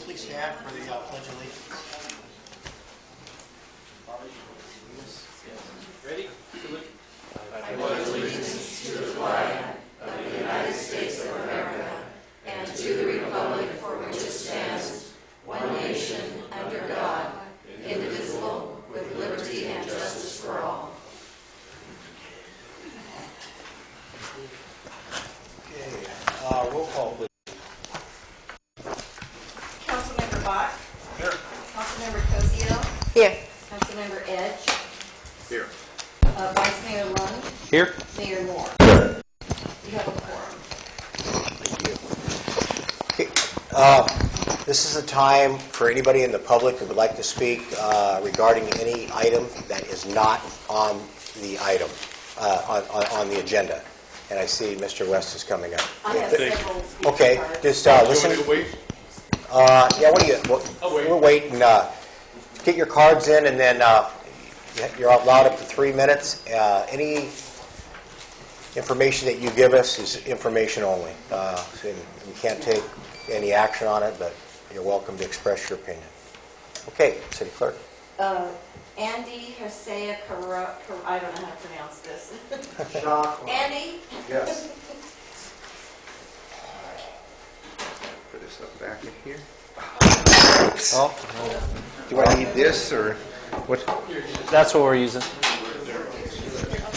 please stand for the Pledge of Allegiance? Ready? I pledge allegiance to the flag of the United States of America and to the republic for which it stands, one nation, under God, indivisible, with liberty and justice for all. Okay, roll call, please. Councilmember Bach. Here. Councilmember Cosio. Here. Councilmember Edge. Here. Vice Mayor Lund. Here. Mayor Moore. You have a quorum. Okay. This is a time for anybody in the public who would like to speak regarding any item that is not on the item, on the agenda. And I see Mr. West is coming up. I have several speaker Okay, cards. just listen. Do you want me to wait? Yeah, what do you? I'll wait. We'll wait and get your cards in, and then you're allowed up to 3 minutes. Any information that you give us is information only. And we can't take any action on it, but you're welcome to express your opinion. Okay, City Clerk. Andy Hosea I don't know how to pronounce this. Shock. Andy? Yes. Put this up back in here. Oh, Do I need this or what? That's what we're using.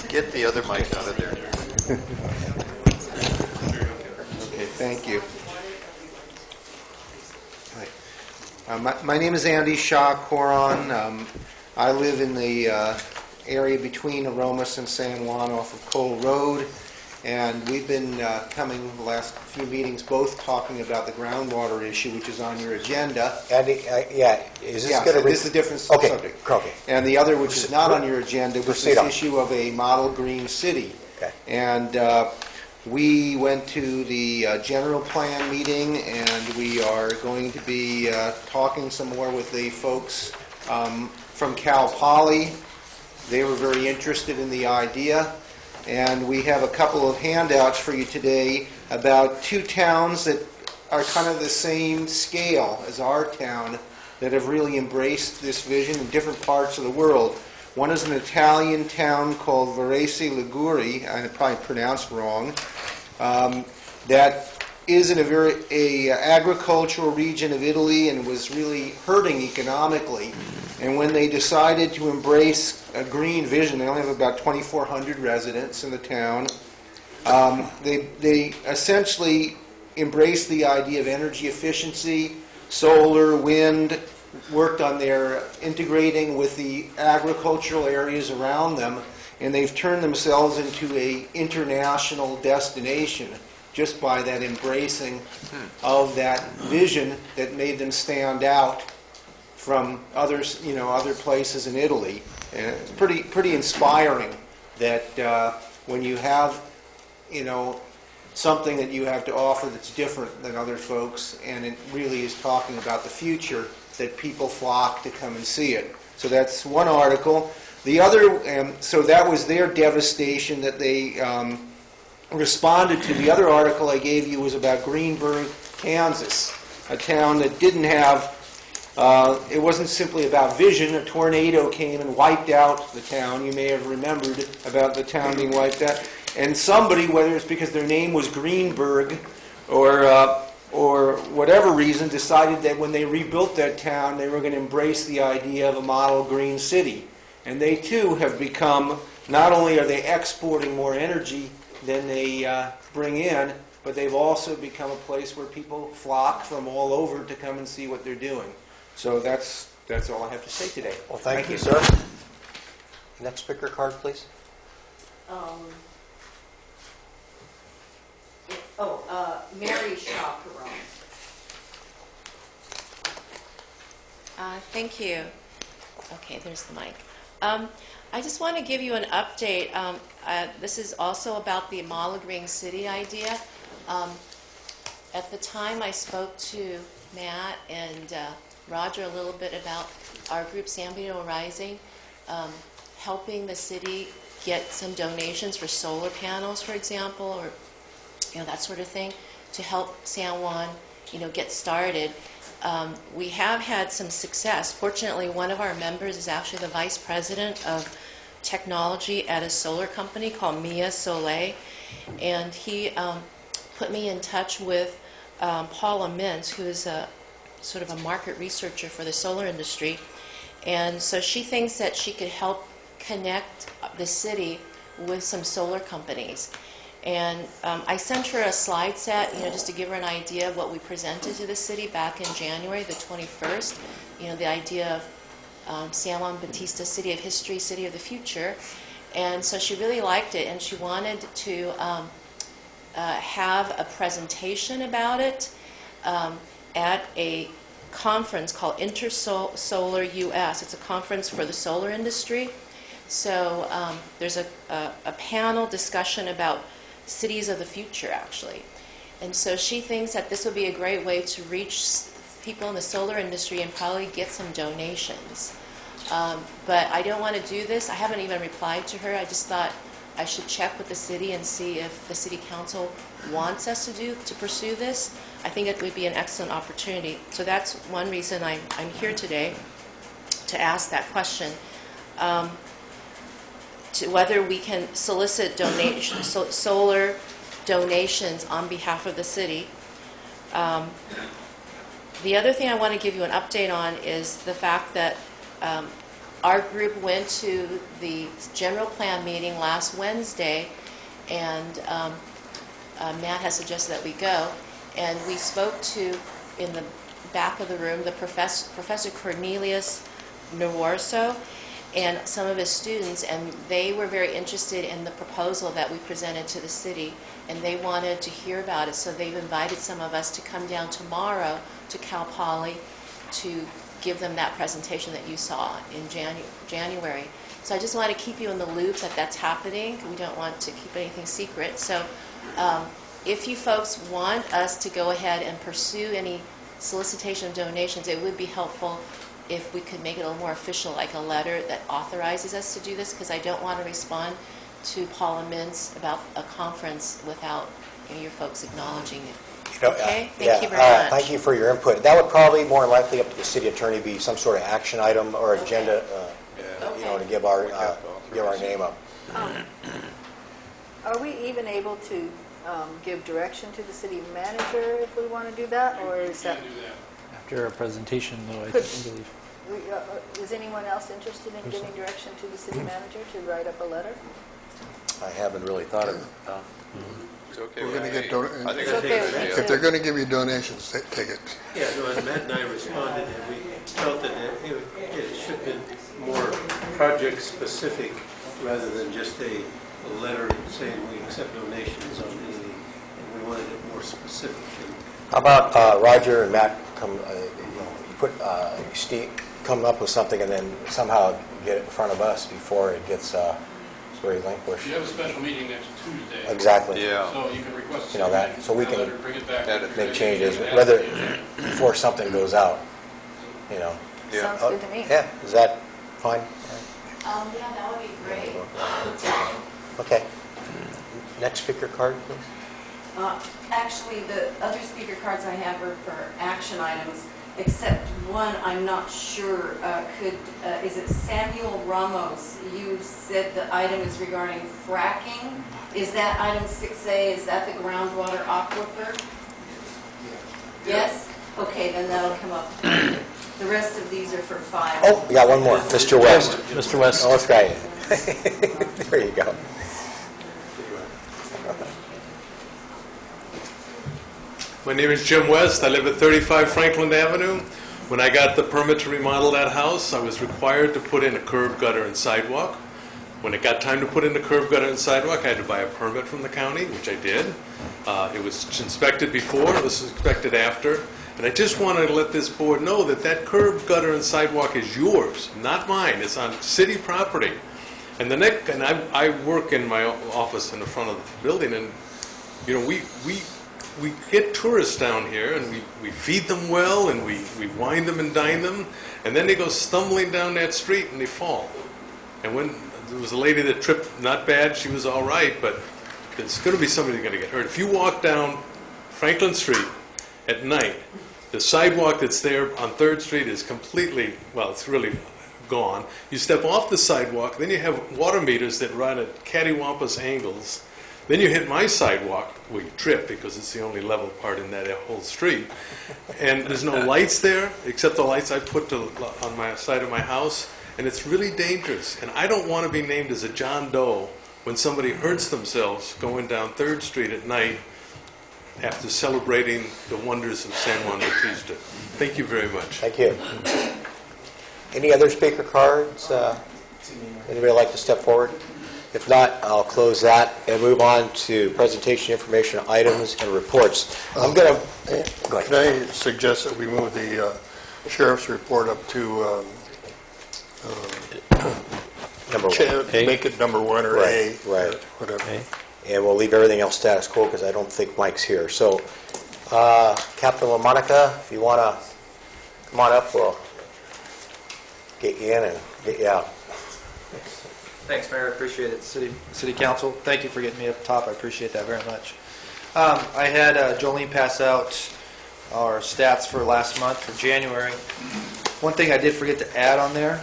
Get the other mic out of there. Okay, thank you. Right. My name is Andy Shaw-Coron. I live in the area between Aromas and San Juan off of Cole Road, and we've been coming the last few meetings both talking about the groundwater issue, which is on your agenda. Andy, yeah, is this going to... This is a different subject. Okay. And the other, which is not on your agenda, was Proceed this on. issue of a model green city. Okay. And we went to the general plan meeting, and we are going to be talking some more with the folks from Cal Poly. They were very interested in the idea. And we have a couple of handouts for you today about two towns that are kind of the same scale as our town that have really embraced this vision in different parts of the world. One is an Italian town called Varese Liguri, I probably pronounced wrong, that is in a very agricultural region of Italy and was really hurting economically. And when they decided to embrace a green vision, they only have about 2,400 residents in the town, they essentially embraced the idea of energy efficiency, solar, wind, worked on their integrating with the agricultural areas around them, and they've turned themselves into an international destination just by that embracing of that vision that made them stand out from others, other places in Italy. And it's pretty inspiring that when you have, something that you have to offer that's different than other folks, and it really is talking about the future, that people flock to come and see it. So that's one article. The other, so that was their devastation that they responded to. The other article I gave you was about Greenburg, Kansas, a town that didn't have, it wasn't simply about vision. A tornado came and wiped out the town. You may have remembered about the town being wiped out. And somebody, whether it's because their name was Greenburg or whatever reason, decided that when they rebuilt that town, they were going to embrace the idea of a model green city. And they too have become, not only are they exporting more energy than they bring in, but they've also become a place where people flock from all over to come and see what they're doing. So that's all I have to say today. Well, thank you, sir. Next speaker card, please. Mary Shaw-Coron. Thank you. Okay, there's the mic. I just want to give you an update. This is also about the model green city idea. At the time, I spoke to Matt and Roger a little bit about our group, San Benito Rising, helping the city get some donations for solar panels, for example, or that sort of thing, to help San Juan, get started. we have had some success. Fortunately, one of our members is actually the vice president of technology at a solar company called Mia Soleil, and he put me in touch with Paula Mintz, who is a sort of a market researcher for the solar industry. And so she thinks that she could help connect the city with some solar companies. And I sent her a slide set, just to give her an idea of what we presented to the city back in January the 21st. The idea of San Juan Bautista, City of History, City of the Future. And so she really liked it, and she wanted to have a presentation about it at a conference called Intersolar US. It's a conference for the solar industry. So there's a panel discussion about cities of the future, actually. And so she thinks that this would be a great way to reach people in the solar industry and probably get some donations. But I don't want to do this. I haven't even replied to her. I just thought I should check with the city and see if the city council wants us to pursue this. I think it would be an excellent opportunity. So that's one reason I'm here today, to ask that question. To whether we can solicit solar donations on behalf of the city. The other thing I want to give you an update on is the fact that our group went to the general plan meeting last Wednesday, and Matt has suggested that we go. And we spoke to, in the back of the room, the Professor Cornelius Nawarso and some of his students, and they were very interested in the proposal that we presented to the city, and they wanted to hear about it. So they've invited some of us to come down tomorrow to Cal Poly to give them that presentation that you saw in January. So I just want to keep you in the loop that that's happening. We don't want to keep anything secret. So if you folks want us to go ahead and pursue any solicitation of donations, it would be helpful if we could make it a little more official, like a letter that authorizes us to do this, because I don't want to respond to Paula Mintz about a conference without your folks acknowledging it. Okay? Thank you very much. Thank you for your input. That would probably more likely up to the city attorney be some sort of action item or agenda, to give our name up. Are we even able to give direction to the city manager if we want to do that, or is that? After a presentation, though, I Could- believe. Is anyone else interested in giving direction to the city manager to write up a letter? I haven't really thought of it. It's okay We're with going to me. get I think It's it's okay a with good me. idea. if they're going to give you donations, take it. Yeah, no, and Matt and I responded, and we felt that it should have been more project-specific rather than just a letter saying we accept donations on anything, and we wanted it more specific. How about Roger and Matt Steve come up with something and then somehow get it in front of us before it gets relinquished? You have a special meeting next Tuesday. Exactly. Yeah. So you can request that, so we can bring it back. Make changes, whether before something goes out. Yeah. Sounds good to me. Yeah, is that fine? Yeah, that would be great. Okay. Next speaker card, please. Actually, the other speaker cards I have are for action items, except one I'm not sure. Is it Samuel Ramos? You said the item is regarding fracking. Is that item 6A? Is that the groundwater aquifer? Yes? Okay, then that'll come up. The rest of these are for 5. Oh, we got one more. Mr. West. Mr. West. Oh, that's right. There you go. My name is Jim West. I live at 35 Franklin Avenue. When I got the permit to remodel that house, I was required to put in a curb, gutter, and sidewalk. When it got time to put in the curb, gutter, and sidewalk, I had to buy a permit from the county, which I did. It was inspected before, it was inspected after. And I just wanted to let this board know that that curb, gutter, and sidewalk is yours, not mine. It's on city property. And I work in my office in the front of the building, and we get tourists down here, and we feed them well, and we wine them and dine them, and then they go stumbling down that street and they fall. And when there was a lady that tripped, not bad, she was all right, but there's going to be somebody going to get hurt. If you walk down Franklin Street at night, The sidewalk that's there on 3rd Street is completely, well, it's really gone. You step off the sidewalk, then you have water meters that run at cattywampus angles. Then you hit my sidewalk, well, you trip because it's the only level part in that whole street. And there's no lights there, except the lights I put on my side of my house. And it's really dangerous. And I don't want to be named as a John Doe when somebody hurts themselves going down 3rd Street at night after celebrating the wonders of San Juan Bautista. Thank you very much. Thank you. Any other speaker cards? Anybody like to step forward? If not, I'll close that and move on to presentation information items and reports. I'm going to... Go ahead. Can I suggest that we move the sheriff's report up to... Number one. Make it number 1 or A. Right. Or whatever. And we'll leave everything else status quo because I don't think Mike's here. So, Captain LaMonica, if you want to come on up, we'll get you in and get you out. Thanks, Mayor. I appreciate it. City Council, thank you for getting me up top. I appreciate that very much. I had Jolene pass out our stats for last month, for January. One thing I did forget to add on there,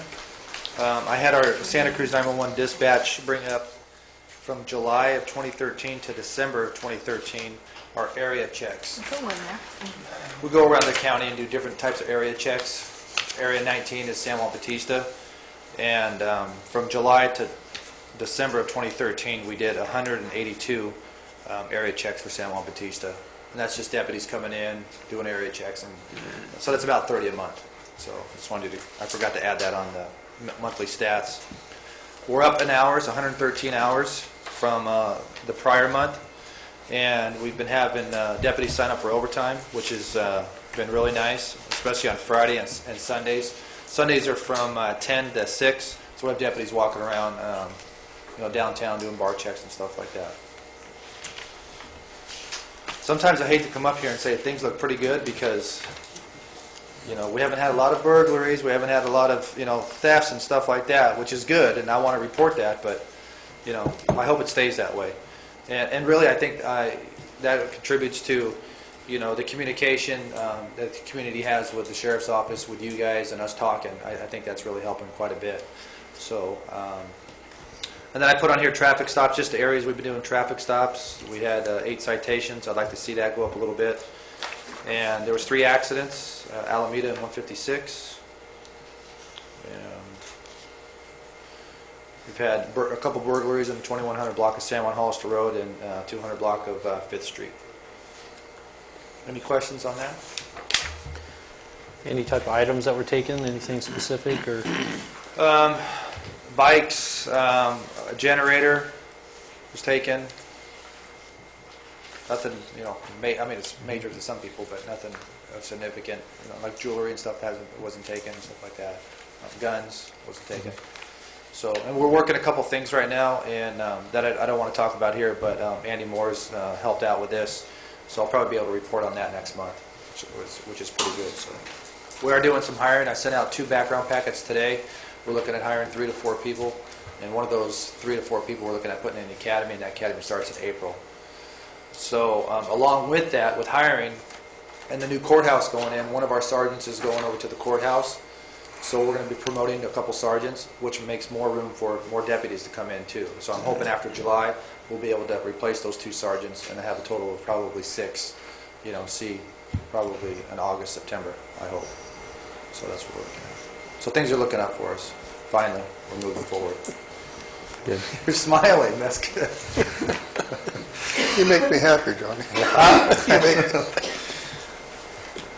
I had our Santa Cruz 911 dispatch bring up from July of 2013 to December of 2013, our area checks. We go around the county and do different types of area checks. Area 19 is San Juan Bautista. And from July to December of 2013, we did 182 area checks for San Juan Bautista. And that's just deputies coming in, doing area checks. And so that's about 30 a month. So I just wanted to, I forgot to add that on the monthly stats. We're up in hours, 113 hours from the prior month. And we've been having deputies sign up for overtime, which has been really nice, especially on Friday and Sundays. Sundays are from 10 to 6, so we have deputies walking around downtown doing bar checks and stuff like that. Sometimes I hate to come up here and say things look pretty good because we haven't had a lot of burglaries, we haven't had a lot of thefts and stuff like that, which is good, and I want to report that, but I hope it stays that way. And really, I think that contributes to the communication that the community has with the sheriff's office, with you guys, and us talking. I think that's really helping quite a bit. So, and then I put on here traffic stops, just the areas we've been doing traffic stops. We had 8 citations. I'd like to see that go up a little bit. And there was 3 accidents, Alameda and 156. And we've had a couple burglaries in the 2100 block of San Juan Hollister Road and 200 block of 5th Street. Any questions on that? Any type of items that were taken? Anything specific or? Bikes, a generator was taken. Nothing, I mean, it's major to some people, but nothing significant. Like jewelry and stuff wasn't taken, stuff like that. Guns wasn't taken. So, and we're working a couple things right now, and that I don't want to talk about here, but Andy Moore's helped out with this. So I'll probably be able to report on that next month, which is pretty good. So we are doing some hiring. I sent out 2 background packets today. We're looking at hiring 3 to 4 people, and one of those 3 to 4 people we're looking at putting in the academy, and that academy starts in April. So along with that, with hiring and the new courthouse going in, one of our sergeants is going over to the courthouse. So we're going to be promoting a couple sergeants, which makes more room for more deputies to come in too. So I'm hoping after July we'll be able to replace those 2 sergeants and have a total of probably 6. Probably in August, September, I hope. So that's what we're looking at. So things are looking up for us. Finally, we're moving forward. Good. You're smiling. That's good. You make me happy, Johnny.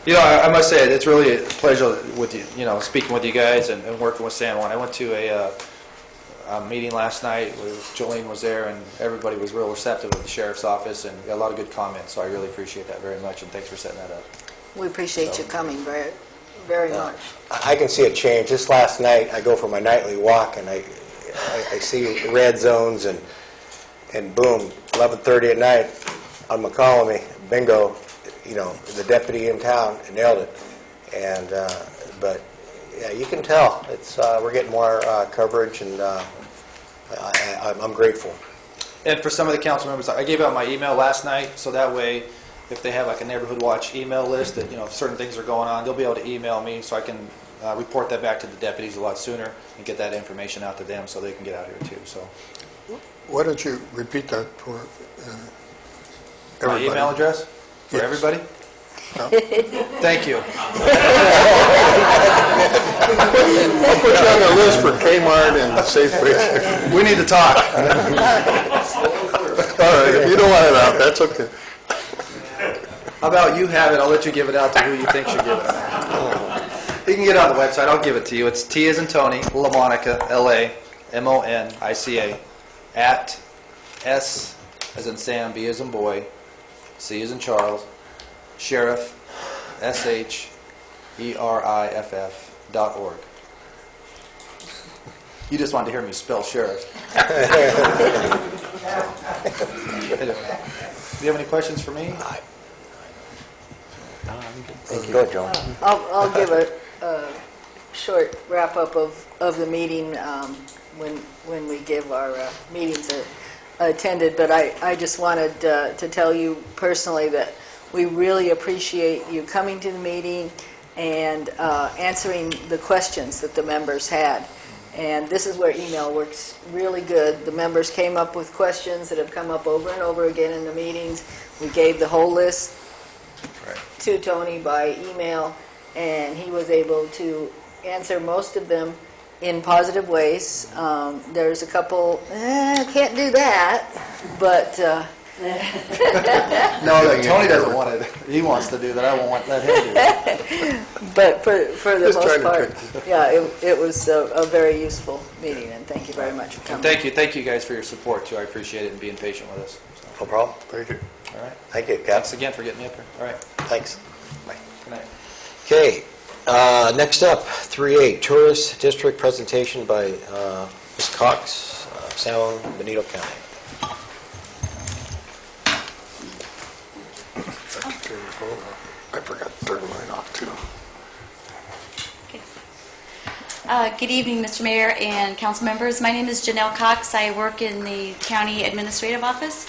I must say it's really a pleasure with you. Speaking with you guys and working with San Juan. I went to a meeting last night where Jolene was there, and everybody was real receptive of the sheriff's office, and got a lot of good comments. So I really appreciate that very much, and thanks for setting that up. We appreciate you coming very, very much. I can see a change. Just last night, I go for my nightly walk, and I see red zones, and boom, 11:30 at night on McCollum, bingo, the deputy in town nailed it. And but yeah, you can tell it's we're getting more coverage, and I'm grateful. And for some of the council members, I gave out my email last night, so that way if they have like a neighborhood watch email list that, if certain things are going on, they'll be able to email me so I can report that back to the deputies a lot sooner and get that information out to them so they can get out here too. So, Why don't you repeat that for my everybody? email address for Yes. everybody? No? Thank you. I'll put you on the list for Kmart and Safeway. We need to talk. All right, if you don't want it out, that's okay. How about you have it? I'll let you give it out to who you think should give it out. You can get it on the website. I'll give it to you. It's T as in Tony, LaMonica, LaMonica, at S as in Sam, B as in boy, C as in Charles, sheriff, SHERIFF.org. You just wanted to hear me spell sheriff. Do you have any questions for me? Go ahead, Joan. I'll give a short wrap-up of the meeting when we give our meetings attended, but I just wanted to tell you personally that we really appreciate you coming to the meeting and answering the questions that the members had. And this is where email works really good. The members came up with questions that have come up over and over again in the meetings. We gave the whole list to Tony by email, and he was able to answer most of them in positive ways. There's a couple, can't do that, but... No, Tony doesn't want it. He wants to do that. I won't let him do it. But for the Just most trying to part, trick yeah, it was a very useful meeting, and thank you very much for And coming. thank you guys for your support too. I appreciate it and being patient with us. So, No problem. Thank you. all right. Thank you, Cap. Thanks again for getting me up here. All right. Thanks. Bye. Good night. Okay, next up, 3A, Tourist District Presentation by Ms. Cox, San Benito County. I forgot to turn mine off too. Good evening, Mr. Mayor and council members. My name is Janelle Cox. I work in the County Administrative Office.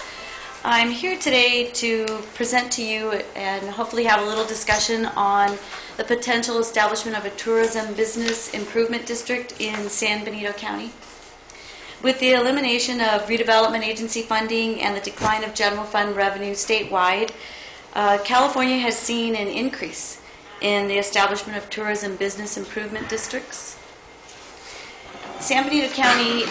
I'm here today to present to you and hopefully have a little discussion on the potential establishment of a tourism business improvement district in San Benito County. With the elimination of redevelopment agency funding and the decline of general fund revenue statewide, California has seen an increase in the establishment of tourism business improvement districts. San Benito County,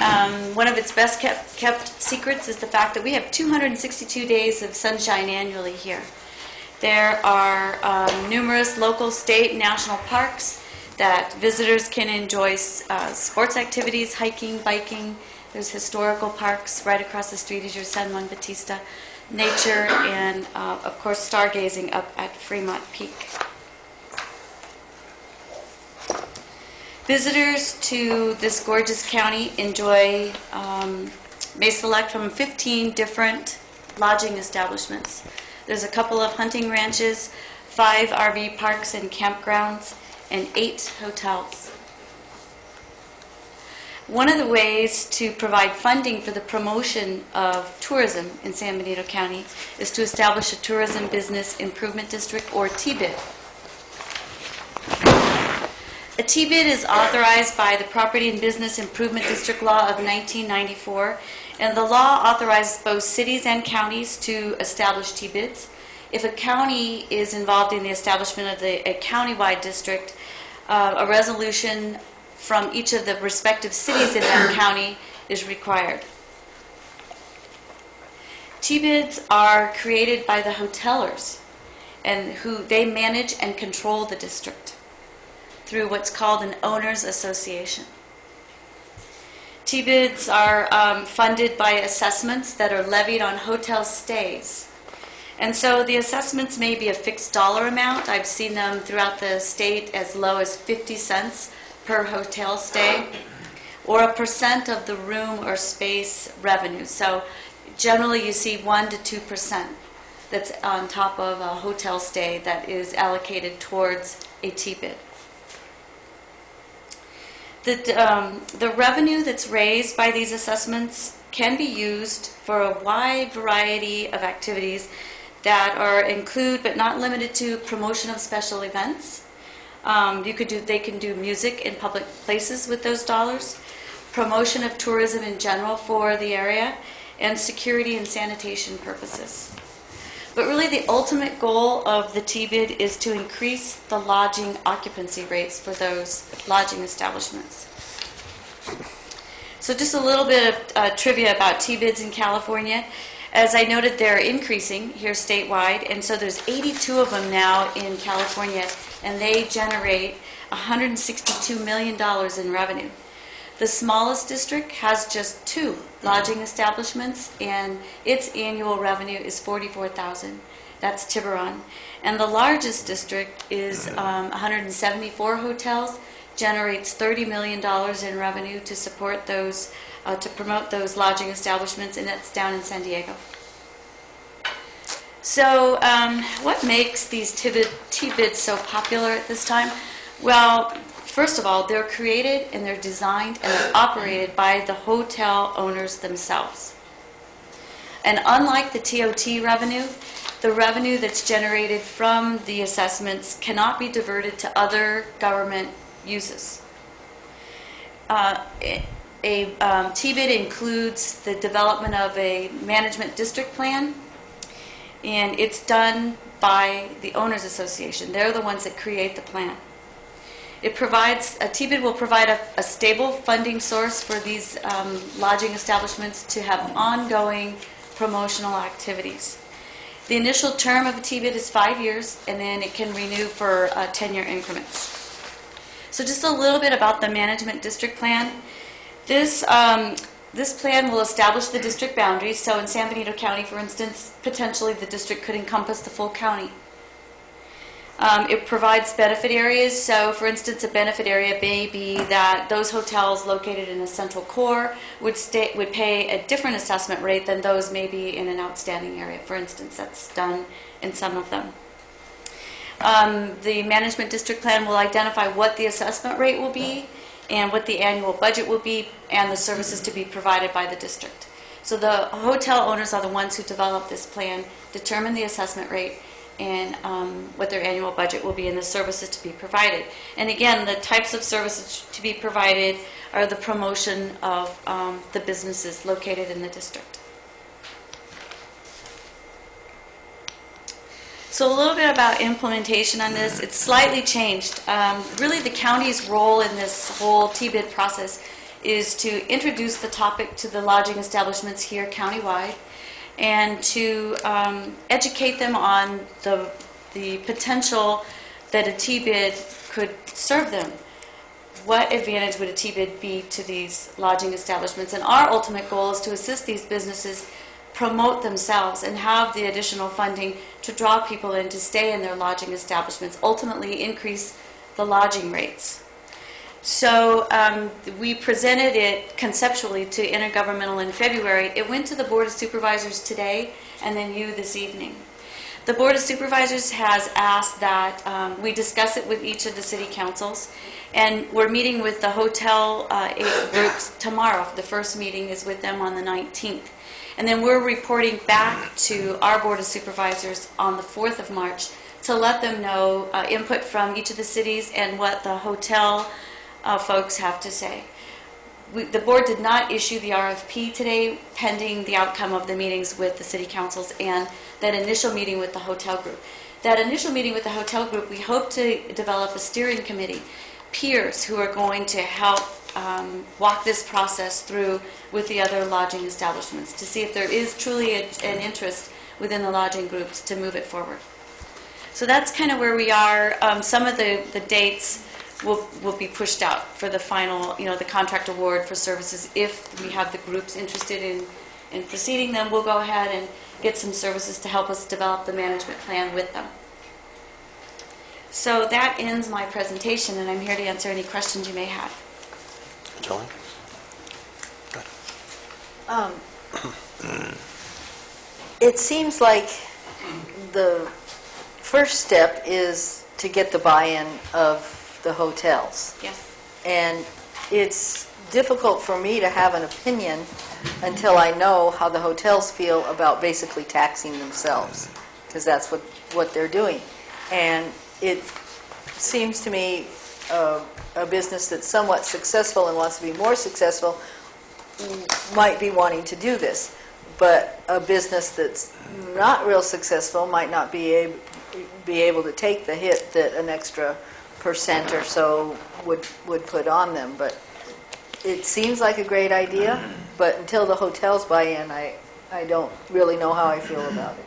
one of its best kept secrets is the fact that we have 262 days of sunshine annually here. There are numerous local, state, and national parks that visitors can enjoy sports activities, hiking, biking. There's historical parks right across the street as your San Juan Bautista, nature, and of course stargazing up at Fremont Peak. Visitors to this gorgeous county may select from 15 different lodging establishments. There's a couple of hunting ranches, 5 RV parks and campgrounds, and 8 hotels. One of the ways to provide funding for the promotion of tourism in San Benito County is to establish a Tourism Business Improvement District, or TBID. A TBID is authorized by the Property and Business Improvement District Law of 1994, and the law authorizes both cities and counties to establish TBIDs. If a county is involved in the establishment of a countywide district, a resolution from each of the respective cities in that county is required. TBIDs are created by the hotelers, and who they manage and control the district through what's called an owners association. TBIDs are funded by assessments that are levied on hotel stays. And so the assessments may be a fixed dollar amount. I've seen them throughout the state as low as 50 cents per hotel stay, or a % of the room or space revenue. So generally you see 1 to 2% that's on top of a hotel stay that is allocated towards a TBID. The revenue that's raised by these assessments can be used for a wide variety of activities that are include but not limited to promotion of special events. They can do music in public places with those dollars, promotion of tourism in general for the area, and security and sanitation purposes. But really the ultimate goal of the TBID is to increase the lodging occupancy rates for those lodging establishments. So just a little bit of trivia about TBIDs in California. As I noted, they're increasing here statewide, and so there's 82 of them now in California, and they generate $162 million in revenue. The smallest district has just 2 lodging establishments, and its annual revenue is $44,000. That's Tiburon. And the largest district is 174 hotels, generates $30 million in revenue to support those, to promote those lodging establishments, and that's down in San Diego. So what makes these TBIDs so popular at this time? Well, first of all, they're created and they're designed and they're operated by the hotel owners themselves. And unlike the TOT revenue, the revenue that's generated from the assessments cannot be diverted to other government uses. A TBID includes the development of a management district plan, and it's done by the Owners Association. They're the ones that create the plan. A TBID will provide a stable funding source for these lodging establishments to have ongoing promotional activities. The initial term of a TBID is 5 years, and then it can renew for 10-year increments. So just a little bit about the management district plan. This plan will establish the district boundaries. So in San Benito County, for instance, potentially the district could encompass the full county. It provides benefit areas. So for instance, a benefit area may be that those hotels located in a central core would pay a different assessment rate than those maybe in an outstanding area. For instance, that's done in some of them. The management district plan will identify what the assessment rate will be and what the annual budget will be and the services to be provided by the district. So the hotel owners are the ones who develop this plan, determine the assessment rate, and what their annual budget will be and the services to be provided. And again, the types of services to be provided are the promotion of the businesses located in the district. So a little bit about implementation on this. It's slightly changed. Really the county's role in this whole TBID process is to introduce the topic to the lodging establishments here countywide and to educate them on the potential that a TBID could serve them. What advantage would a TBID be to these lodging establishments? And our ultimate goal is to assist these businesses promote themselves and have the additional funding to draw people in to stay in their lodging establishments, ultimately increase the lodging rates. So we presented it conceptually to Intergovernmental in February. It went to the Board of Supervisors today and then you this evening. The Board of Supervisors has asked that we discuss it with each of the city councils, and we're meeting with the hotel groups tomorrow. The first meeting is with them on the 19th. And then we're reporting back to our Board of Supervisors on the 4th of March to let them know input from each of the cities and what the hotel folks have to say. The board did not issue the RFP today pending the outcome of the meetings with the city councils and that initial meeting with the hotel group. That initial meeting with the hotel group, we hope to develop a steering committee, peers who are going to help walk this process through with the other lodging establishments to see if there is truly an interest within the lodging groups to move it forward. So that's kind of where we are. Some of the dates will be pushed out for the final, the contract award for services. If we have the groups interested in proceeding, then we'll go ahead and get some services to help us develop the management plan with them. So that ends my presentation, and I'm here to answer any questions you may have. Joey? It seems like the first step is to get the buy-in of the hotels. Yes. And it's difficult for me to have an opinion until I know how the hotels feel about basically taxing themselves. because that's what they're doing. And it seems to me a business that's somewhat successful and wants to be more successful might be wanting to do this. But a business that's not real successful might not be able to take the hit that an extra % or so would put on them. But it seems like a great idea, but until the hotels buy in, I don't really know how I feel about it.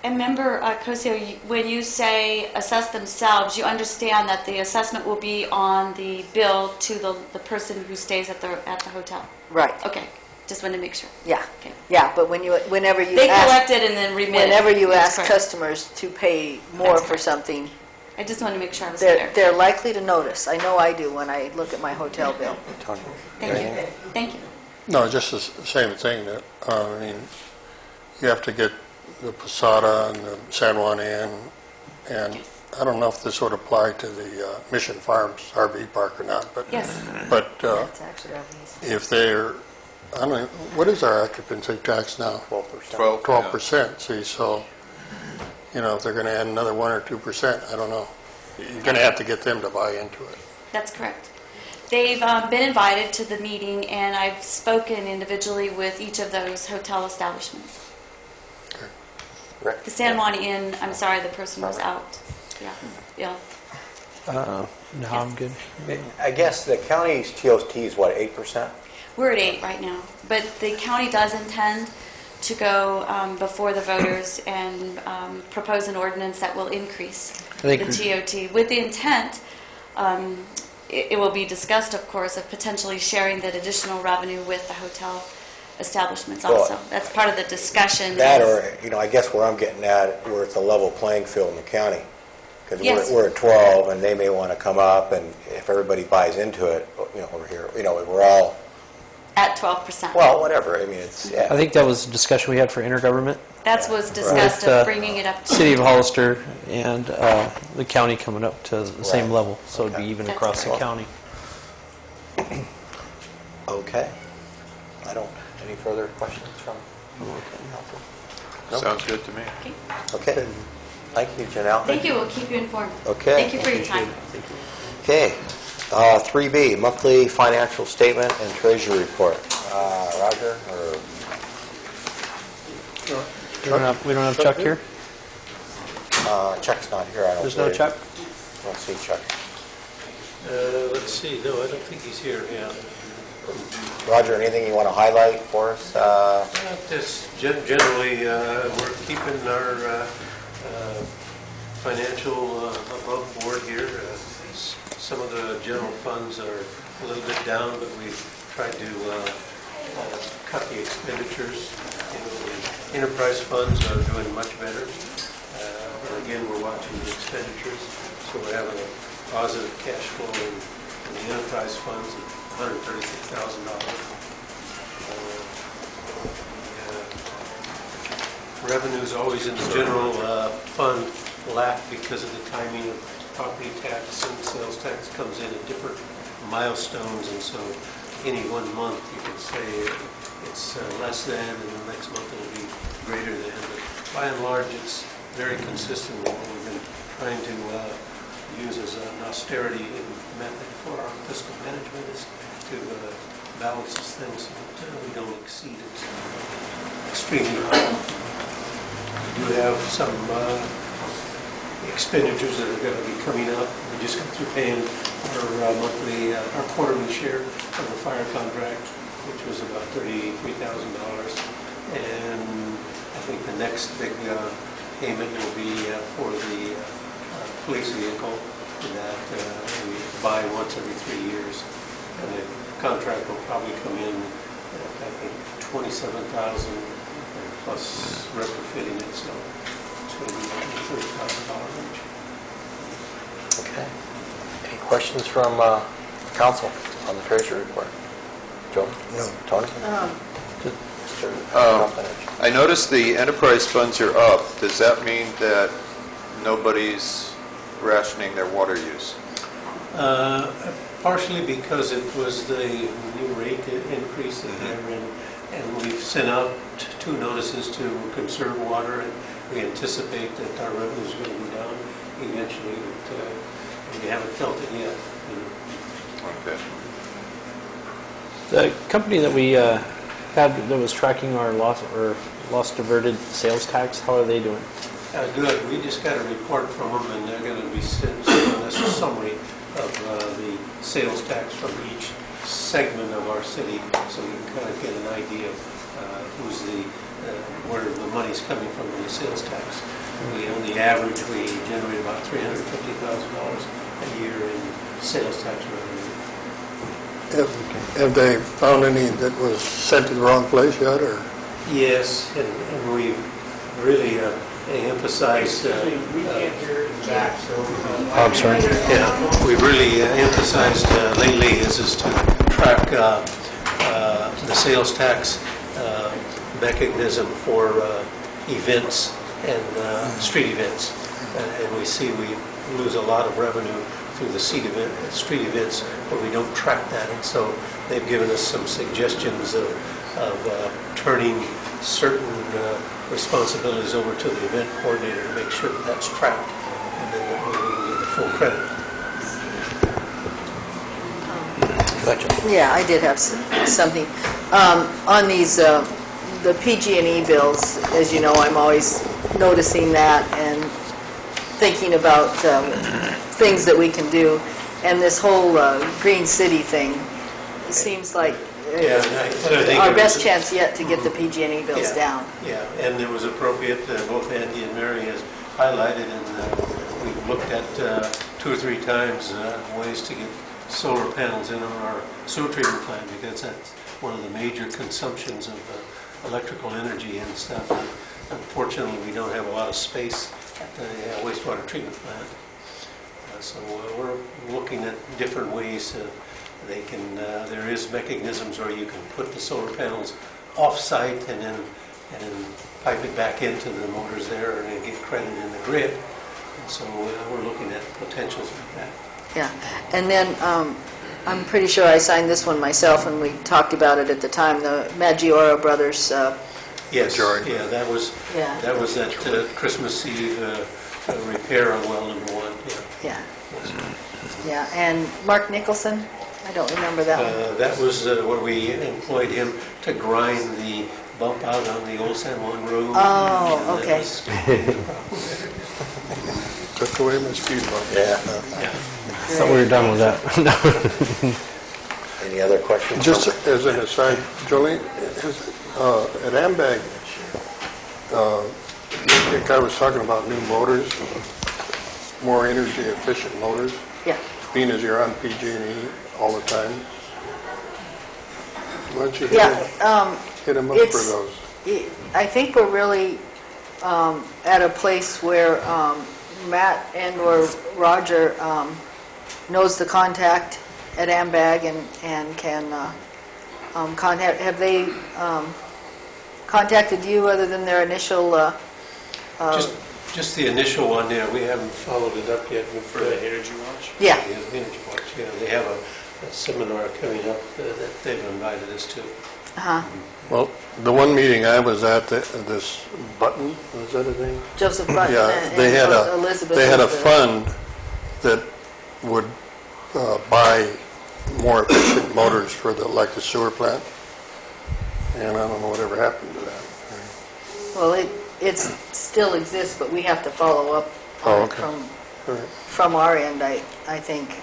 And member Cosio, when you say assess themselves, you understand that the assessment will be on the bill to the person who stays at the hotel. Right. Okay, just wanted to make sure. Yeah. Okay. Yeah, but whenever you They ask, collect it and then remit it. whenever you That's ask correct. customers to pay more That's for correct. something, I just wanted to make sure I was clear. they're likely to notice. I know I do when I look at my hotel bill. Tony? Thank you. Thank you. No, just the same thing, that, I mean, you have to get the Posada and the San Juan Inn, and I don't know if this would apply to the Mission Farms RV park or not, but Yes. That's actually our lease. if they're, I don't know, what is our occupancy tax now? 12%. 12%, see, so, you know, if they're going to add another 1 or 2%, I don't know. You're going to have to get them to buy into it. That's correct. They've been invited to the meeting, and I've spoken individually with each of those hotel establishments. Rick? The San Juan Inn, I'm sorry, the person was out. Yeah. No, I'm good. I guess the county's TOT is what, 8%? We're at 8 right now, but the county does intend to go before the voters and propose an ordinance that will increase the TOT with the intent. It will be discussed, of course, of potentially sharing that additional revenue with the hotel establishments also. Well, that's part of the discussion. That, or, you know, I guess where I'm getting at, where it's a level playing field in the county. Because Yes. we're at 12, and they may want to come up, and if everybody buys into it, you know, over here, you know, we're all, At 12%. well, whatever, I mean, it's, yeah. I think that was a discussion we had for intergovernment. That was discussed With, of bringing it up to... City of Hollister and the county coming up to the same Right. level, so it'd be Okay. even That's across the correct. county. Okay. I don't, any further questions from council? No? Sounds good to me. Okay. Thank you, Janelle. Thank you. We'll keep you informed. Okay. Thank you for your time. Okay. 3B, monthly financial statement and treasury report. Roger, or We don't have Chuck here? Chuck's not here, I don't There's believe. no Chuck? I don't see Chuck. Let's see, no, I don't think he's here, yeah. Roger, anything you want to highlight for us? Just generally, we're keeping our financial above board here. Some of the general funds are a little bit down, but we've tried to cut the expenditures. You know, the enterprise funds are doing much better. And again, we're watching the expenditures, so we're having a positive cash flow in the enterprise funds of $136,000. Revenues always in the general fund lack because of the timing of property tax and sales tax comes in at different milestones, and so any one month you could say it's less than, and the next month it'll be greater than. But by and large, it's very consistent with what we've been trying to use as an austerity method for our fiscal management, is to balance this thing so that we don't exceed it extremely high. We do have some expenditures that are going to be coming up. We just got through paying our quarterly share of the fire contract, which was about $33,000. And I think the next big payment will be for the police vehicle that we buy once every 3 years. And the contract will probably come in at, I think, $27,000 plus retrofitting it, so it's going to be in the $30,000 range. Okay. Any questions from council on the treasury report? Joe? No. Tony? I noticed the enterprise funds are up. Does that mean that nobody's rationing their water use? Partially because it was the new rate increase that they're in, and we've sent out 2 notices to conserve water, and we anticipate that our revenues are going to go down eventually, but we haven't felt it yet. Okay. The company that we had that was tracking our lost diverted sales tax, how are they doing? Good. We just got a report from them, and they're going to be sending us a summary of the sales tax from each segment of our city, so we can kind of get an idea of where the money's coming from in the sales tax. On the average, we generate about $350,000 a year in sales tax revenue. Have they found any that was sent to the wrong place yet, or? Yes, and we really emphasized... We can't hear it back, so... I'm sorry. Yeah, we've really emphasized lately is to track the sales tax mechanism for events and street events. And we see we lose a lot of revenue through the street events, but we don't track that. And so they've given us some suggestions of turning certain responsibilities over to the event coordinator to make sure that that's tracked, and then that way we can get the full credit. Gotcha. Yeah, I did have something. On these, the PG&E bills, as you know, I'm always noticing that and thinking about things that we can do. And this whole Green City thing, it seems like our best chance yet to get the PG&E bills down. Yeah, and it was appropriate, both Andy and Mary has highlighted, and we've looked at 2 or 3 times ways to get solar panels in on our sewer treatment plant, because that's one of the major consumptions of electrical energy and stuff. Unfortunately, we don't have a lot of space at the wastewater treatment plant. So we're looking at different ways there is mechanisms where you can put the solar panels off-site and then pipe it back into the motors there and then get credit in the grid. And so we're looking at potentials like that. Yeah, and then I'm pretty sure I signed this one myself, and we talked about it at the time, the Maggiora Brothers. Yes, yeah, that was that Christmas Eve repair on well number 1. Yeah. Yeah, and Mark Nicholson, I don't remember that one. That was where we employed him to grind the bump out on the old San Juan Road. Oh, okay. Took away my speed bump. Yeah. I thought we were done with that. Any other questions? Just as an aside, Jolene, at AMBAG, the guy was talking about new motors, more energy efficient motors. Yeah. Being as you're on PG&E all the time, why don't you hit him up for those? I think we're really at a place where Matt and or Roger knows the contact at AMBAG and can contact. Have they contacted you other than their initial? Just the initial one. Yeah, we haven't followed it up yet For the Energy Watch? Yeah. The Energy Watch. Yeah, they have a seminar coming up that they've invited us to. Uh-huh. Well, the one meeting I was at, this Button, was that his name? Joseph Button Yeah, and they had Elizabeth. they had a fund that would buy more efficient motors for like the sewer plant, and I don't know whatever happened to that. Well, it still exists, but we have to follow up on it from our end, I think,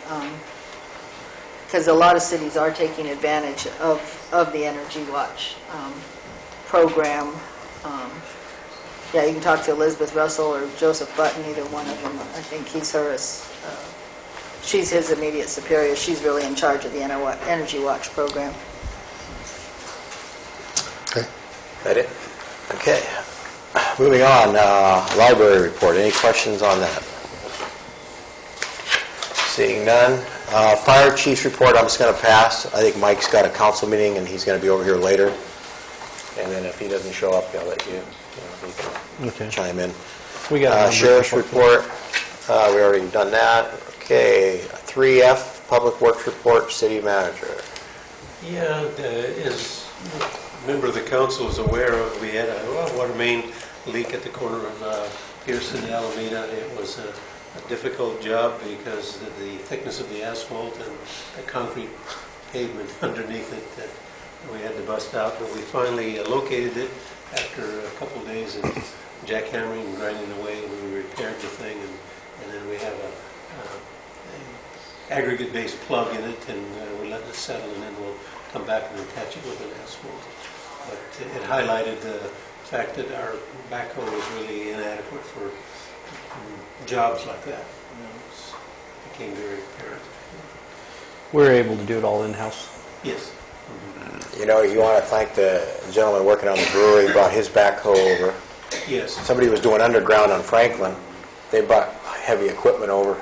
because a lot of cities are taking advantage of the Energy Watch program. Yeah, you can talk to Elizabeth Russell or Joseph Button, either one of them. I think she's his immediate superior. She's really in charge of the Energy Watch program. Okay. That it? Okay. Moving on, library report. Any questions on that? Seeing none. Fire chief's report, I'm just going to pass. I think Mike's got a council meeting and he's going to be over here later. And then if he doesn't show up, I'll let you can chime in. We got sheriff's report. We already done that. Okay. 3F, public works report, city manager. Yeah, as a member of the council is aware of, we had a water main leak at the corner of Pearson and Alameda. It was a difficult job because of the thickness of the asphalt and the concrete pavement underneath it that we had to bust out. But we finally located it after a couple of days of jackhammering and grinding away, and we repaired the thing, and then we have a aggregate-based plug in it, and we let it settle, and then we'll come back and attach it with an asphalt. But it highlighted the fact that our backhoe was really inadequate for jobs like that. It became very apparent. We're able to do it all in-house. Yes. You know, you want to thank the gentleman working on the brewery, brought his backhoe over. Yes. Somebody was doing underground on Franklin. They brought heavy equipment over,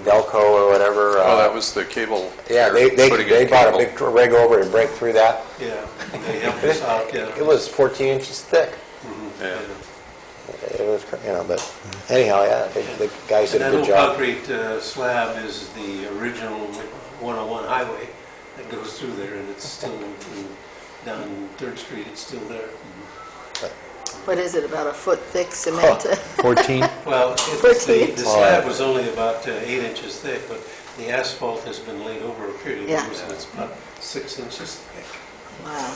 Delco or whatever. Oh, that was the cable. Yeah, they brought a big rig over to break through that. Yeah, and they helped us out, yeah. It was 14 inches thick. Yeah. It was, you know, but anyhow, yeah, the guys did a good And job. that old concrete slab is the original 101 highway that goes through there, and it's still down 3rd Street, it's still there. What is it, about a foot thick cement? 14. Well, Fourteen. the slab was only about 8 inches thick, but the asphalt has been laid over a period of Yeah. years, and it's about 6 inches thick. Wow.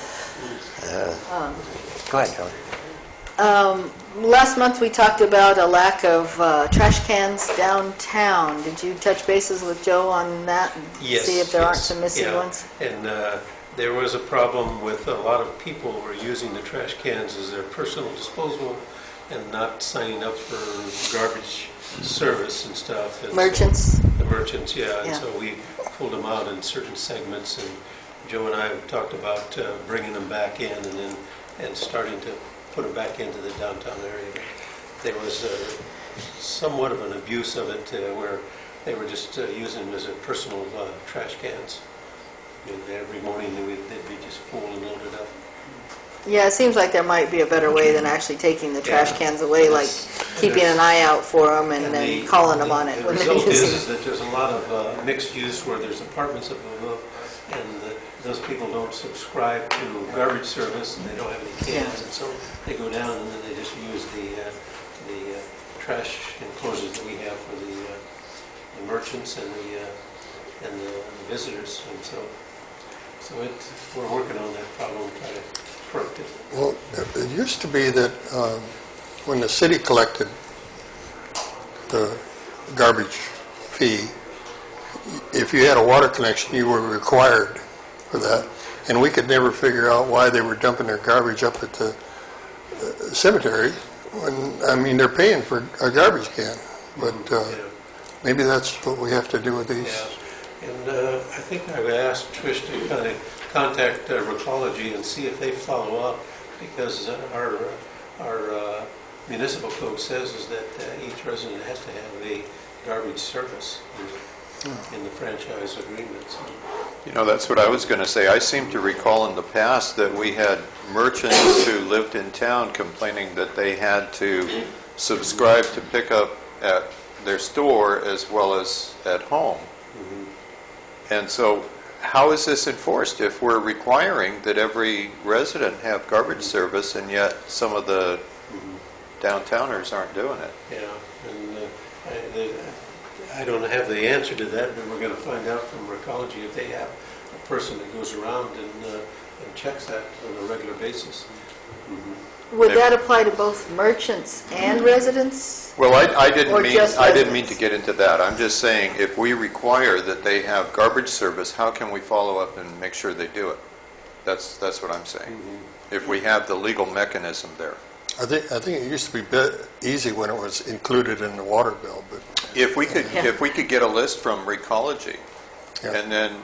Go ahead, Kelly. Last month, we talked about a lack of trash cans downtown. Did you touch bases with Joe on that? And Yes. see if there aren't yes, some missing yeah. ones? And there was a problem with a lot of people who were using the trash cans as their personal disposal and not signing up for garbage service and stuff. And Merchants? The merchants, yeah. And Yeah. so we pulled them out in certain segments, and Joe and I have talked about bringing them back in and starting to put them back into the downtown area. There was somewhat of an abuse of it where they were just using them as a personal trash cans. And every morning they'd be just full and loaded up. Yeah, it seems like there might be a better way than actually taking the trash Yeah. cans away, like keeping an eye out for them and then calling them on it The when they're result using is that there's a lot of mixed use where there's apartments up above, and those people don't subscribe to garbage service, and they don't have any cans, and so they go down and then they just use the trash enclosures that we have for the merchants and the visitors, and so we're working on that problem, trying to correct it. Well, it used to be that when the city collected the garbage fee, if you had a water connection, you were required for that. And we could never figure out why they were dumping their garbage up at the cemetery when, I mean, they're paying for a garbage can. But maybe that's what we have to do with these. Yeah. And I think I would ask Trish to kind of contact Recology and see if they follow up, because our municipal code says is that each resident has to have a garbage service in the franchise agreements. You know, that's what I was going to say. I seem to recall in the past that we had merchants who lived in town complaining that they had to subscribe to pick up at their store as well as at home. And so how is this enforced if we're requiring that every resident have garbage service and yet some of the downtowners aren't doing it? Yeah, and I don't have the answer to that, but we're going to find out from Recology if they have a person that goes around and checks that on a regular basis. Would that apply to both merchants and residents? Well, I didn't Or mean just I didn't mean residents? to get into that. I'm just saying if we require that they have garbage service, how can we follow up and make sure they do it? That's what I'm saying. If we have the legal mechanism there. I think it used to be easy when it was included in the water bill, but If we could get a list from Recology Yeah. and then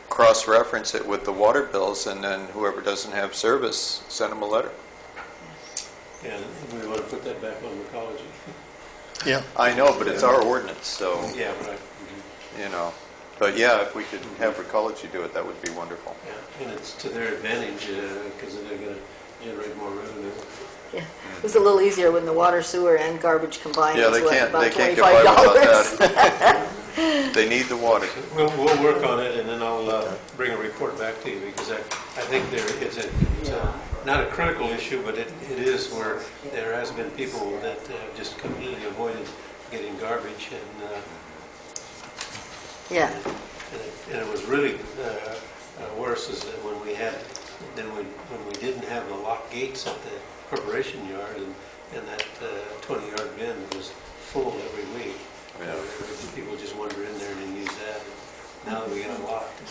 cross-reference it with the water bills, and then whoever doesn't have service, send them a letter. And we want to put that back on Recology. yeah. I know, but it's our ordinance, so, Yeah, right. you know. But yeah, if we could have Recology do it, that would be wonderful. Yeah, and it's to their advantage because they're going to generate more revenue. Yeah, it was a little easier when the water, sewer, and garbage combined Yeah, was they what, can't about get by without $25. that. They need need the water. We'll work on it, and then I'll bring a report back to you, because I think it's not a critical issue, but it is where there has been people that have just completely avoided getting garbage, and Yeah. and it was really worse is that when we didn't have the locked gates at the preparation yard, and that 20-yard bin was full every week. Yeah. People just wander in there and then use that. And now that we got it locked,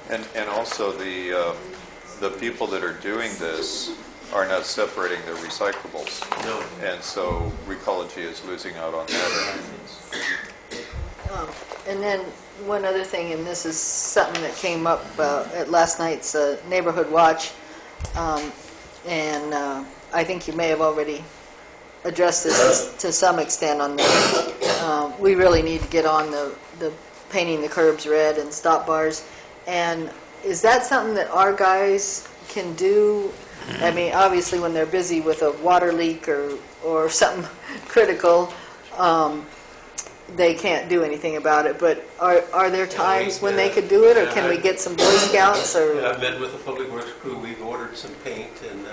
And also the people that are doing this are not separating their recyclables. No. And so Recology is losing out on that. And then one other thing, and this is something that came up at last night's Neighborhood Watch, and I think you may have already addressed this to some extent on the, we really need to get on the painting the curbs red and stop bars. And is that something that our guys can do? I mean, obviously when they're busy with a water leak or something critical, they can't do anything about it, but are there times when they could do it, or can we get some Boy Scouts? Or I've met with the Public Works crew. We've ordered some paint, and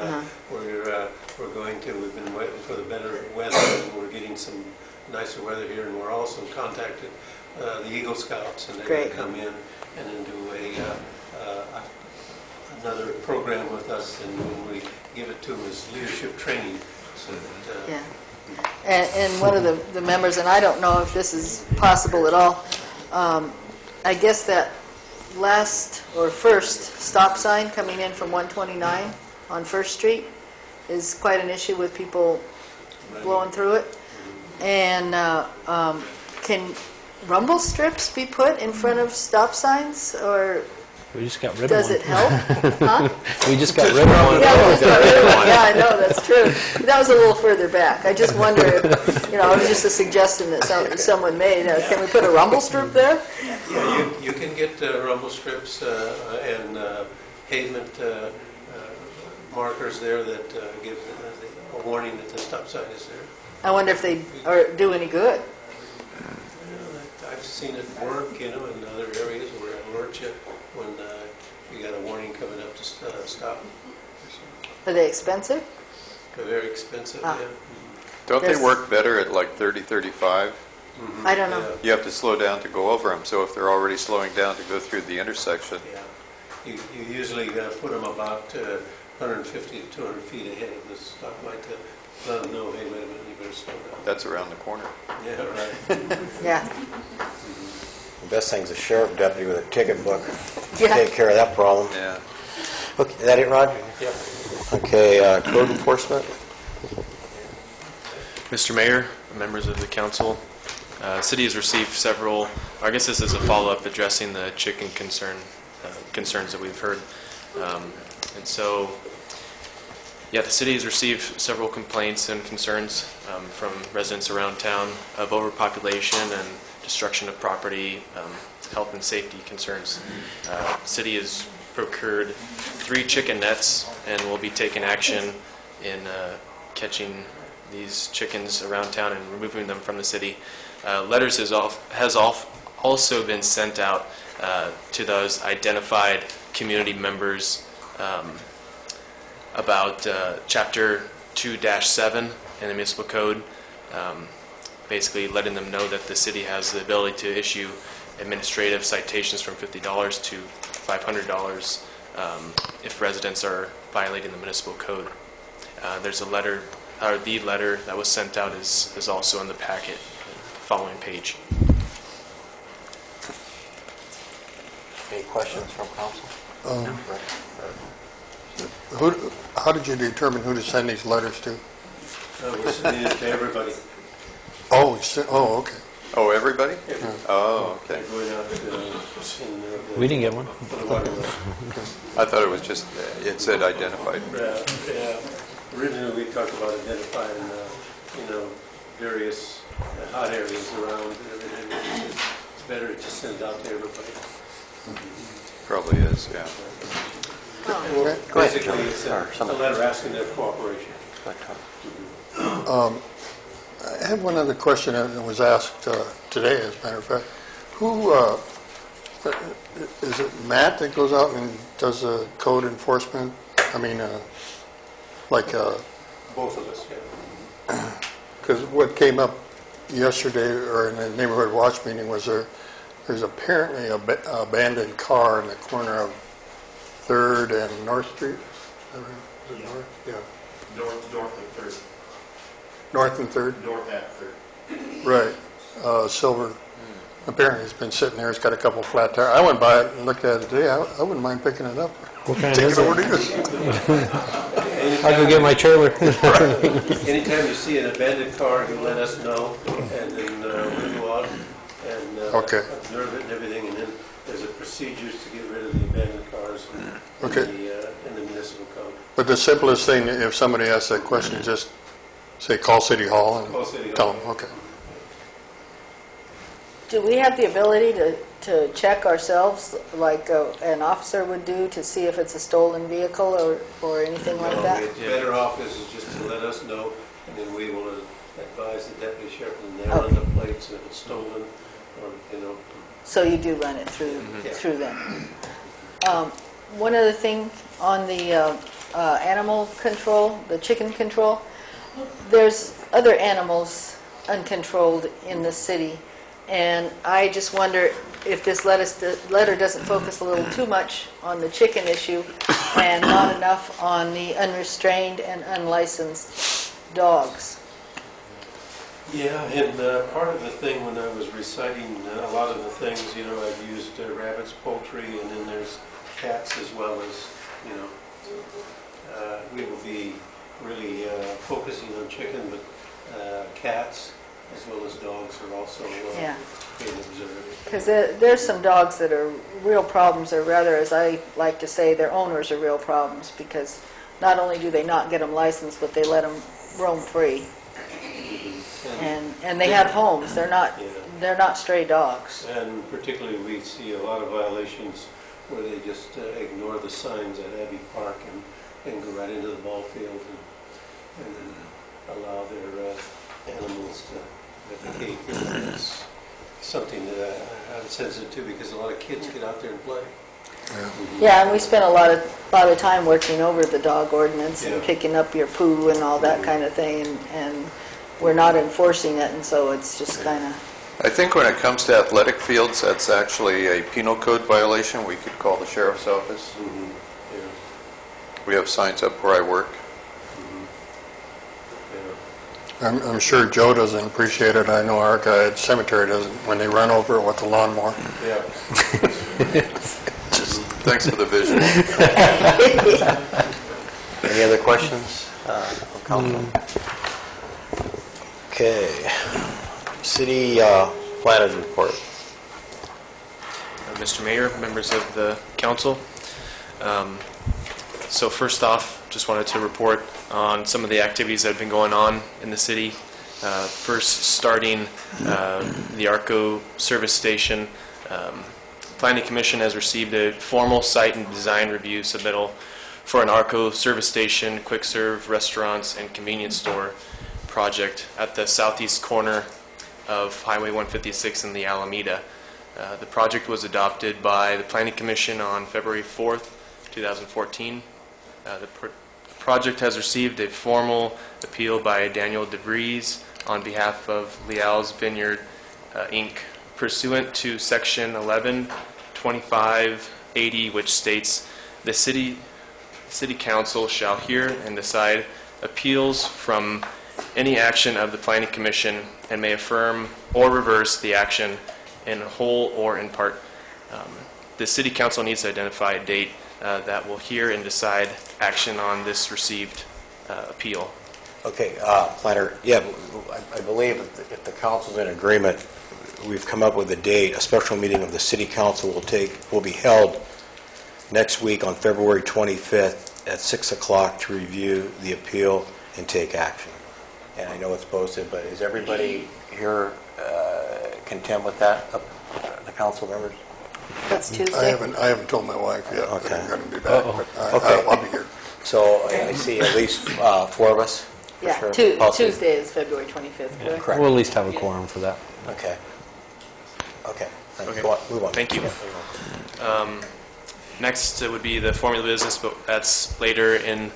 we've been waiting for the better weather, and we're getting some nicer weather here, and we're also contacted the Eagle Scouts, and they're going to come in and then do another program with us, and when we give it to them as leadership training. So that, yeah. And one of the members, and I don't know if this is possible at all, I guess that last or first stop sign coming in from 129 on First Street is quite an issue with people blowing through it. And can rumble strips be put in front of stop signs, or We just got rid of does one. it help? Huh? We just got rid of one. Yeah, we just got rid of one. Yeah, I know, that's true. That was a little further back. I just wonder if, it was just a suggestion that someone made. Can we put a rumble strip there? Yeah, you can get rumble strips and pavement markers there that give a warning that the stop sign is there. I wonder if they do any good. I've seen it work, in other areas where it alerts you when you got a warning coming up to stop. Are they expensive? They're very expensive, Ah. yeah. Don't they work better at like 30, 35? I don't know. Yeah. You have to slow down to go over them, so if they're already slowing down to go through the intersection. Yeah. You usually put them about 150 to 200 feet ahead of the stoplight to let them know, hey, wait a minute, you better slow down. That's around the corner. Yeah, right. Yeah. The best thing's a sheriff deputy with a ticket book. Yeah. Take care of that problem. Yeah. Okay, is that it, Roger? Yeah. Okay, code enforcement. Mr. Mayor, members of the council, city has received several, I guess this is a follow-up addressing the chicken concerns that we've heard. And so, yeah, the city has received several complaints and concerns from residents around town of overpopulation and destruction of property, health and safety concerns. City has procured 3 chicken nets and will be taking action in catching these chickens around town and removing them from the city. Letters has also been sent out to those identified community members about Chapter 2-7 in the municipal code, basically letting them know that the city has the ability to issue administrative citations from $50 to $500 if residents are violating the municipal code. There's a letter, or the letter that was sent out is also in the packet, following page. Any questions from council? How did you determine who to send these letters to? We're sending it to everybody. Okay. Oh, everybody? Oh, okay. They're going out We didn't get one. for the water well. I thought it was just, it said identified. Yeah. Originally, we talked about identifying, various hot areas around and everything. It's better to just send it out to everybody. Probably is, yeah. Well, basically, it's a letter asking their cooperation. I have one other question that was asked today, as a matter of fact. Who, is it Matt that goes out and does the code enforcement? I mean, Both of us, yeah. because what came up yesterday, or in the neighborhood watch meeting, was there's apparently an abandoned car in the corner of 3rd and North Street? Is it North? Yeah. North and 3rd. North and 3rd? North at 3rd. Right. Silver. Apparently it's been sitting there. It's got a couple flat tires. I went by it and looked at it today. I wouldn't mind picking it up. What kind Take is it over it? to you. I go get my trailer. Anytime you see an abandoned car, you let us know, and then we'll go out and Okay. observe it and everything, and then there's a procedures to get rid of the abandoned cars Okay. in the municipal code. But the simplest thing, if somebody asks that question, is just say, call City Hall Call City and Hall. tell them, okay. Do we have the ability to check ourselves, like an officer would do, to see if it's a stolen vehicle or anything like that? It's better off is just to let us know, and then we will advise the deputy sheriff, and they'll run the plates, and if it's stolen, or, So you do run it through them. One other thing on the animal control, the chicken control, there's other animals uncontrolled in the city, and I just wonder if this letter doesn't focus a little too much on the chicken issue and not enough on the unrestrained and unlicensed dogs. Yeah, and part of the thing when I was reciting a lot of the things, I've used rabbits, poultry, and then there's cats as well as, we will be really focusing on chicken, but cats as well as dogs are also being observed. Because there's some dogs that are real problems, or rather, as I like to say, their owners are real problems, because not only do they not get them licensed, but they let them roam free. And they have homes. They're not stray dogs. And particularly we see a lot of violations where they just ignore the signs at Abbey Park and go right into the ball field and then allow their animals to defecate. It's something that I'm sensitive to, because a lot of kids get out there and play. Yeah, and we spent a lot of time working over the dog ordinance and picking up your poo and all that kind of thing, and we're not enforcing it, and so it's just kind of... I think when it comes to athletic fields, that's actually a penal code violation. We could call the sheriff's office. We have signs up where I work. I'm sure Joe doesn't appreciate it. I know our guy at cemetery doesn't, when they run over it with the lawnmower. Yeah. Thanks for the visual. Any other questions from council? Okay. City planners report. Mr. Mayor, members of the council. So first off, just wanted to report on some of the activities that have been going on in the city. First, starting the ARCO service station. Planning Commission has received a formal site and design review submittal for an ARCO service station, quick serve, restaurants, and convenience store project at the southeast corner of Highway 156 in the Alameda. The project was adopted by the Planning Commission on February 4th, 2014. The project has received a formal appeal by Daniel DeVries on behalf of Leal's Vineyard, Inc., pursuant to Section 112580, which states, the City Council shall hear and decide appeals from any action of the Planning Commission and may affirm or reverse the action in whole or in part. The City Council needs to identify a date that will hear and decide action on this received appeal. Okay, planner, I believe if the council's in agreement, we've come up with a date. A special meeting of the City Council will be held next week on February 25th at 6 o'clock to review the appeal and take action. And I know it's posted, but is everybody here content with that, the council members? That's Tuesday. I haven't told my wife yet. Okay. I'm going to do that, but Okay. I'll be here. So I see at least 4 of us. Yeah, sure. Policy. Tuesday is February 25th, correct? Correct. We'll at least have a quorum for that. Okay. Okay. Okay. Go on, move on. Thank you. Yeah. Next would be the formula business, but that's later in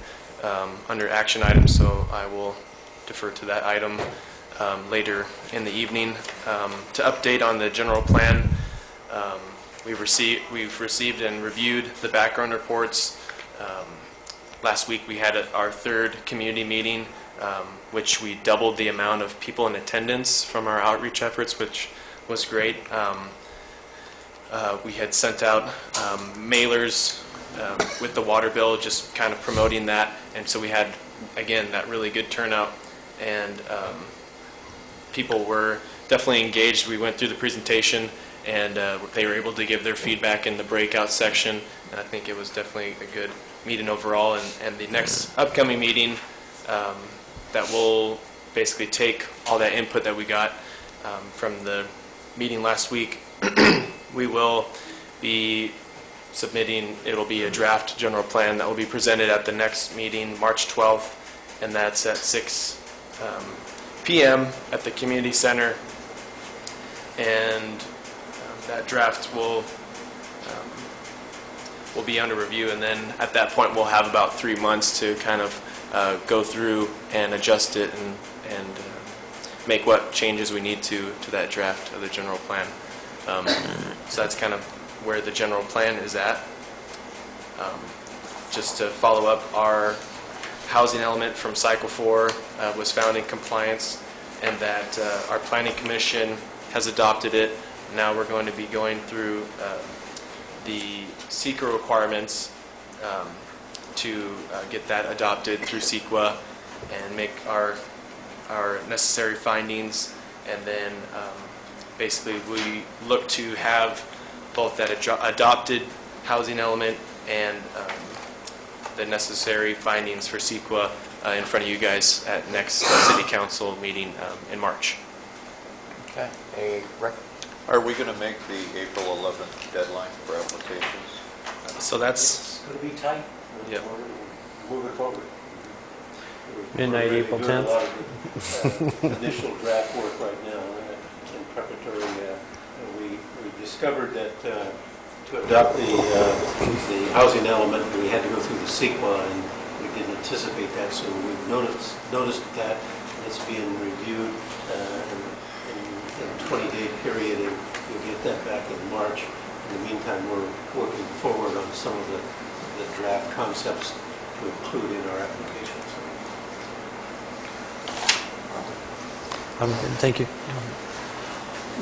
under action items, so I will defer to that item later in the evening. To update on the general plan, we've received and reviewed the background reports. Last week we had our third community meeting, which we doubled the amount of people in attendance from our outreach efforts, which was great. We had sent out mailers with the water bill, just kind of promoting that, and so we had, again, that really good turnout, and people were definitely engaged. We went through the presentation, and they were able to give their feedback in the breakout section, and I think it was definitely a good meeting overall. And the next upcoming meeting that will basically take all that input that we got from the meeting last week. We will be submitting, it'll be a draft general plan that will be presented at the next meeting, March 12th, and that's at 6 p.m. at the community center. And that draft will be under review, and then at that point we'll have about 3 months to kind of go through and adjust it and make what changes we need to that draft of the general plan. So that's kind of where the general plan is at. Just to follow up, our housing element from Cycle 4 was found in compliance, and that our Planning Commission has adopted it. Now we're going to be going through the SEQA requirements to get that adopted through CEQA and make our necessary findings, and then basically we look to have both that adopted housing element and the necessary findings for CEQA in front of you guys at next City Council meeting in March. Okay. Are we going to make the April 11th deadline for applications? So that's... It's going to be tight. Yep. We're moving forward. Midnight, We're April doing a 10th. lot of the, initial draft work right now in preparatory. We discovered that to adopt the housing element, we had to go through the CEQA, and we didn't anticipate that, so we've noticed that it's being reviewed in a 20-day period, and we'll get that back in March. In the meantime, we're working forward on some of the draft concepts to include in our applications. Thank you.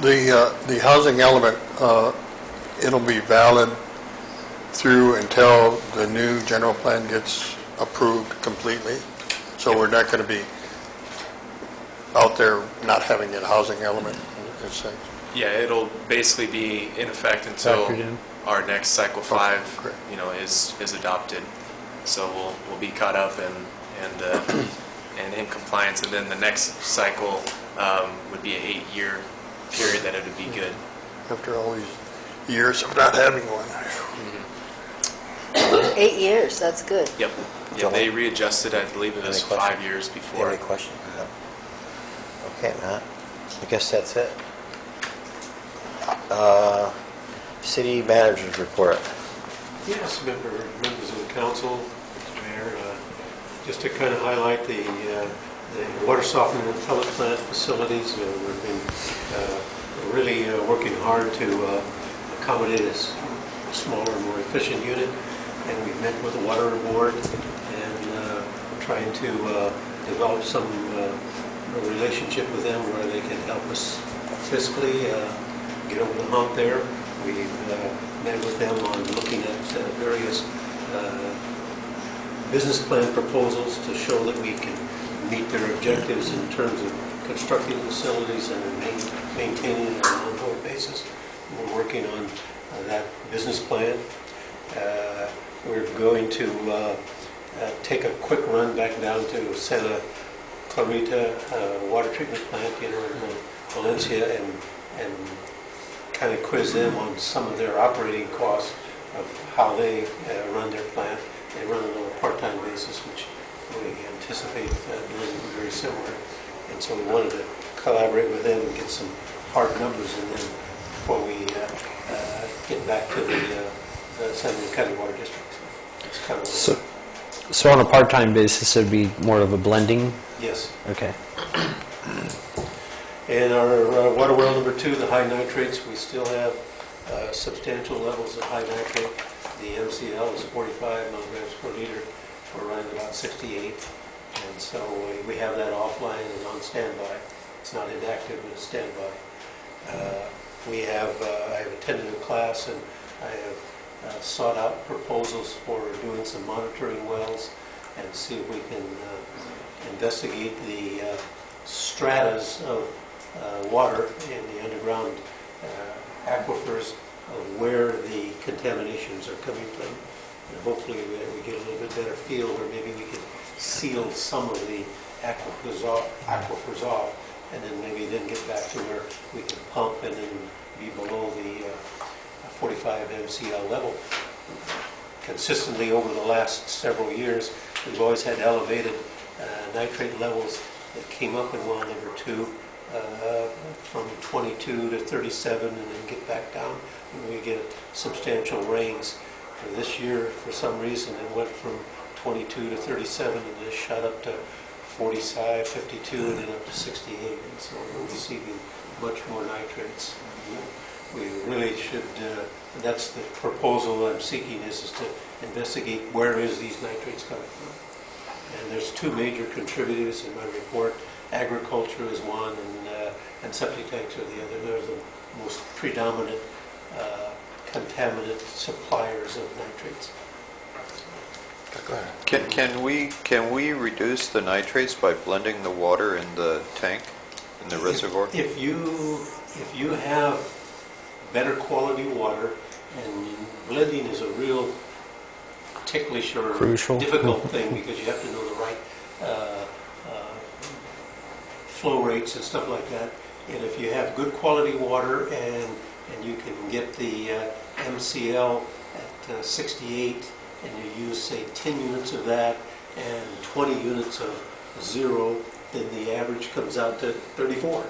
The housing element, it'll be valid through until the new general plan gets approved completely. So we're not going to be out there not having a housing element, in a sense. Yeah, it'll basically be in effect until Factored in. our next Cycle 5, great. is adopted. So we'll be caught up and in compliance, and then the next cycle would be an 8-year period that it would be good. After all these years of not having one. 8 years, that's good. Yep. Yeah, they readjusted, I believe it was Any questions? 5 years Do you before. have any questions? No. Okay, Matt. I guess that's it. City Manager's Report. Yes, members of the council, Mr. Mayor, just to kind of highlight the water softener and pellet plant facilities. We've been really working hard to accommodate a smaller, more efficient unit, and we've met with the water board and trying to develop some relationship with them where they can help us fiscally get over the hump there. We've met with them on looking at various business plan proposals to show that we can meet their objectives in terms of constructing facilities and maintaining it on an ongoing basis. We're working on that business plan. We're going to take a quick run back down to Santa Clarita water treatment plant in Valencia and kind of quiz them on some of their operating costs of how they run their plant. They run it on a part-time basis, which we anticipate doing very similar. And so we wanted to collaborate with them and get some hard numbers in them before we get back to the San Luis County Water District. It's kind of So on a part-time basis, it'd be more of a blending? yes. Okay. And our water well number 2, the high nitrates, we still have substantial levels of high nitrate. The MCL is 45 milligrams per liter. We're running about 68. And so we have that offline and on standby. It's not inactive, but it's standby. I have attended a class and I have sought out proposals for doing some monitoring wells and see if we can investigate the stratas of water in the underground aquifers of where the contaminations are coming from. And hopefully we get a little bit better feel where maybe we can seal some of the aquifers off and then maybe then get back to where we can pump and then be below the 45 MCL level. Consistently over the last several years, we've always had elevated nitrate levels that came up in well number 2 from 22 to 37 and then get back down when we get substantial rains. For this year, for some reason, it went from 22 to 37 and then shot up to 45, 52 and then up to 68. And so we're receiving much more nitrates. We really should, that's the proposal I'm seeking is to investigate where is these nitrates coming from. And there's 2 major contributors in my report. Agriculture is one and septic tanks are the other. They're the most predominant contaminant suppliers of nitrates. Go ahead. Can we reduce the nitrates by blending the water in the tank, in the reservoir? If you have better quality water, and blending is a real ticklish or Crucial. difficult thing because you have to know the right flow rates and stuff like that. And if you have good quality water and you can get the MCL at 68 and you use say 10 units of that and 20 units of 0, then the average comes out to 34,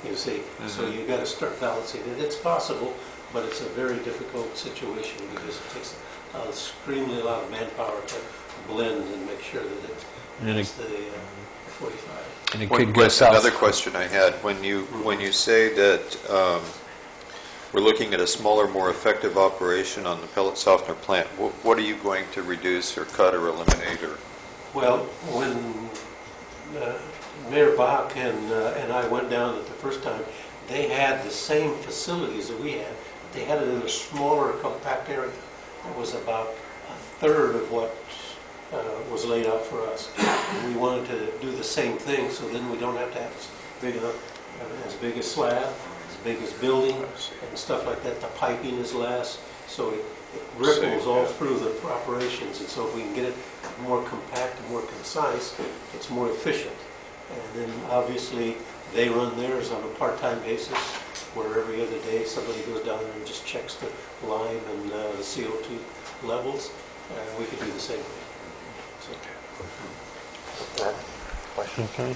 you see. Mm-hmm. So you've got to start balancing it. It's possible, but it's a very difficult situation because it takes an extremely lot of manpower to blend and make sure that it's the 45. And it could go south. Another question I had, when you say that we're looking at a smaller, more effective operation on the pellet softener plant, what are you going to reduce or cut or eliminate? Or? Well, when Mayor Bach and I went down it the first time, they had the same facilities that we had. They had it in a smaller, compact area. It was about a third of what was laid out for us. We wanted to do the same thing, so then we don't have to have as big a slab, as big as building, and stuff like that. The piping is less, so it ripples all through the operations. And so if we can get it more compact and more concise, it's more efficient. And then obviously they run theirs on a part-time basis, where every other day somebody goes down there and just checks the lime and the CO2 levels. We could do the same thing. Question? Okay.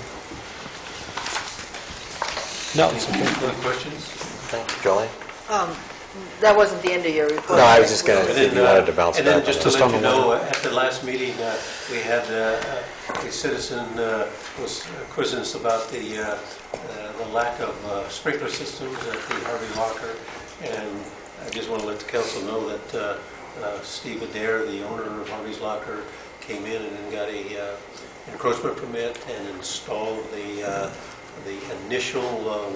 No, it's okay. Any questions? Jolene? That wasn't the end of your report. No, I was just going to, if you wanted to bounce back. And then just to on let that. you know, at the last meeting, we had a citizen was quizzing us about the lack of sprinkler systems at the Harvey Locker, and I just want to let the council know that Steve Adair, the owner of Harvey's Locker, came in and then got a encroachment permit and installed the initial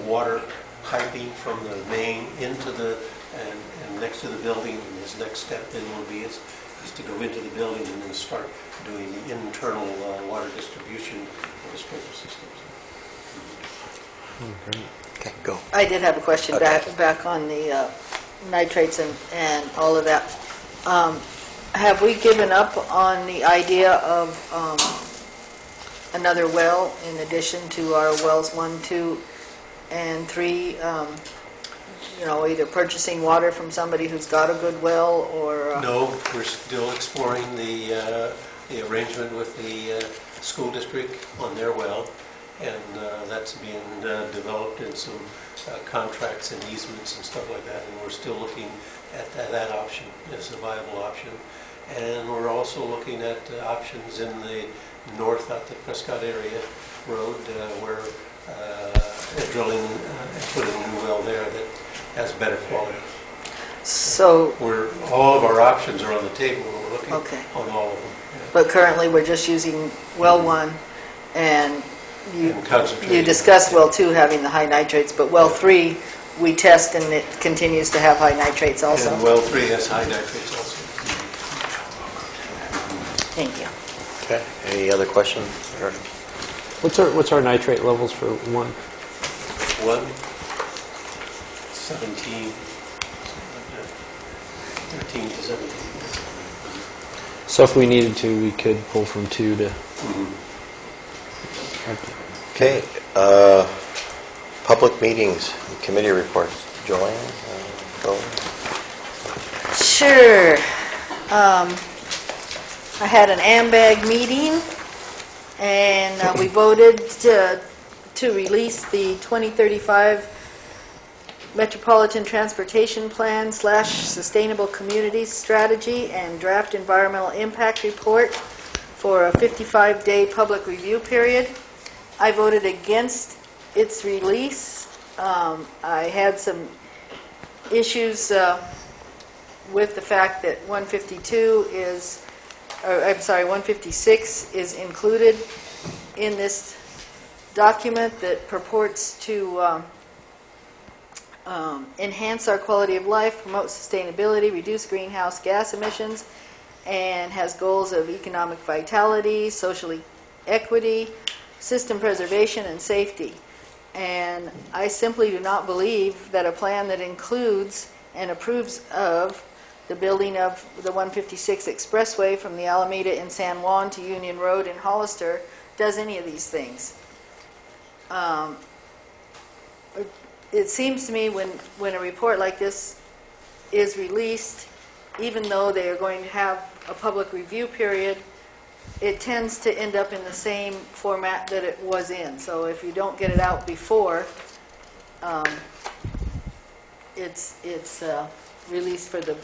water piping from the main into the and next to the building. And his next step then will be is to go into the building and then start doing the internal water distribution of the sprinkler systems. Okay, go. I did have a question back on the nitrates and all of that. Have we given up on the idea of another well in addition to our wells 1, 2, and 3? Either purchasing water from somebody who's got a good well or... No, we're still exploring the arrangement with school district on their well, and that's being developed in some contracts and easements and stuff like that, and we're still looking at that option as a viable option. And we're also looking at options in the north out the Prescott area road where drilling and putting a new well there that has better quality. So, All of our options are on the table. We're looking Okay. on all of them. but currently we're just using well 1, and And concentrating. you discussed well 2 having the high nitrates, but well 3 we test and it continues to have high nitrates also. And well 3 has high nitrates also. Thank you. Okay, any other questions? Or- What's our nitrate levels for 1? 1, 17, something like that. 13 to 17. So if we needed to, we could pull from 2 to... Okay, public meetings, and committee reports. Joanne, go. Sure. I had an AMBAG meeting, and we voted to release the 2035 Metropolitan Transportation Plan / Sustainable Communities Strategy and Draft Environmental Impact Report for a 55-day public review period. I voted against its release. I had some issues with the fact that 156 is included in this document that purports to enhance our quality of life, promote sustainability, reduce greenhouse gas emissions, and has goals of economic vitality, social equity, system preservation, and safety. And I simply do not believe that a plan that includes and approves of the building of the 156 Expressway from the Alameda in San Juan to Union Road in Hollister does any of these things. It seems to me when a report like this is released, even though they are going to have a public review period, it tends to end up in the same format that it was in. So if you don't get it out before, it's released for the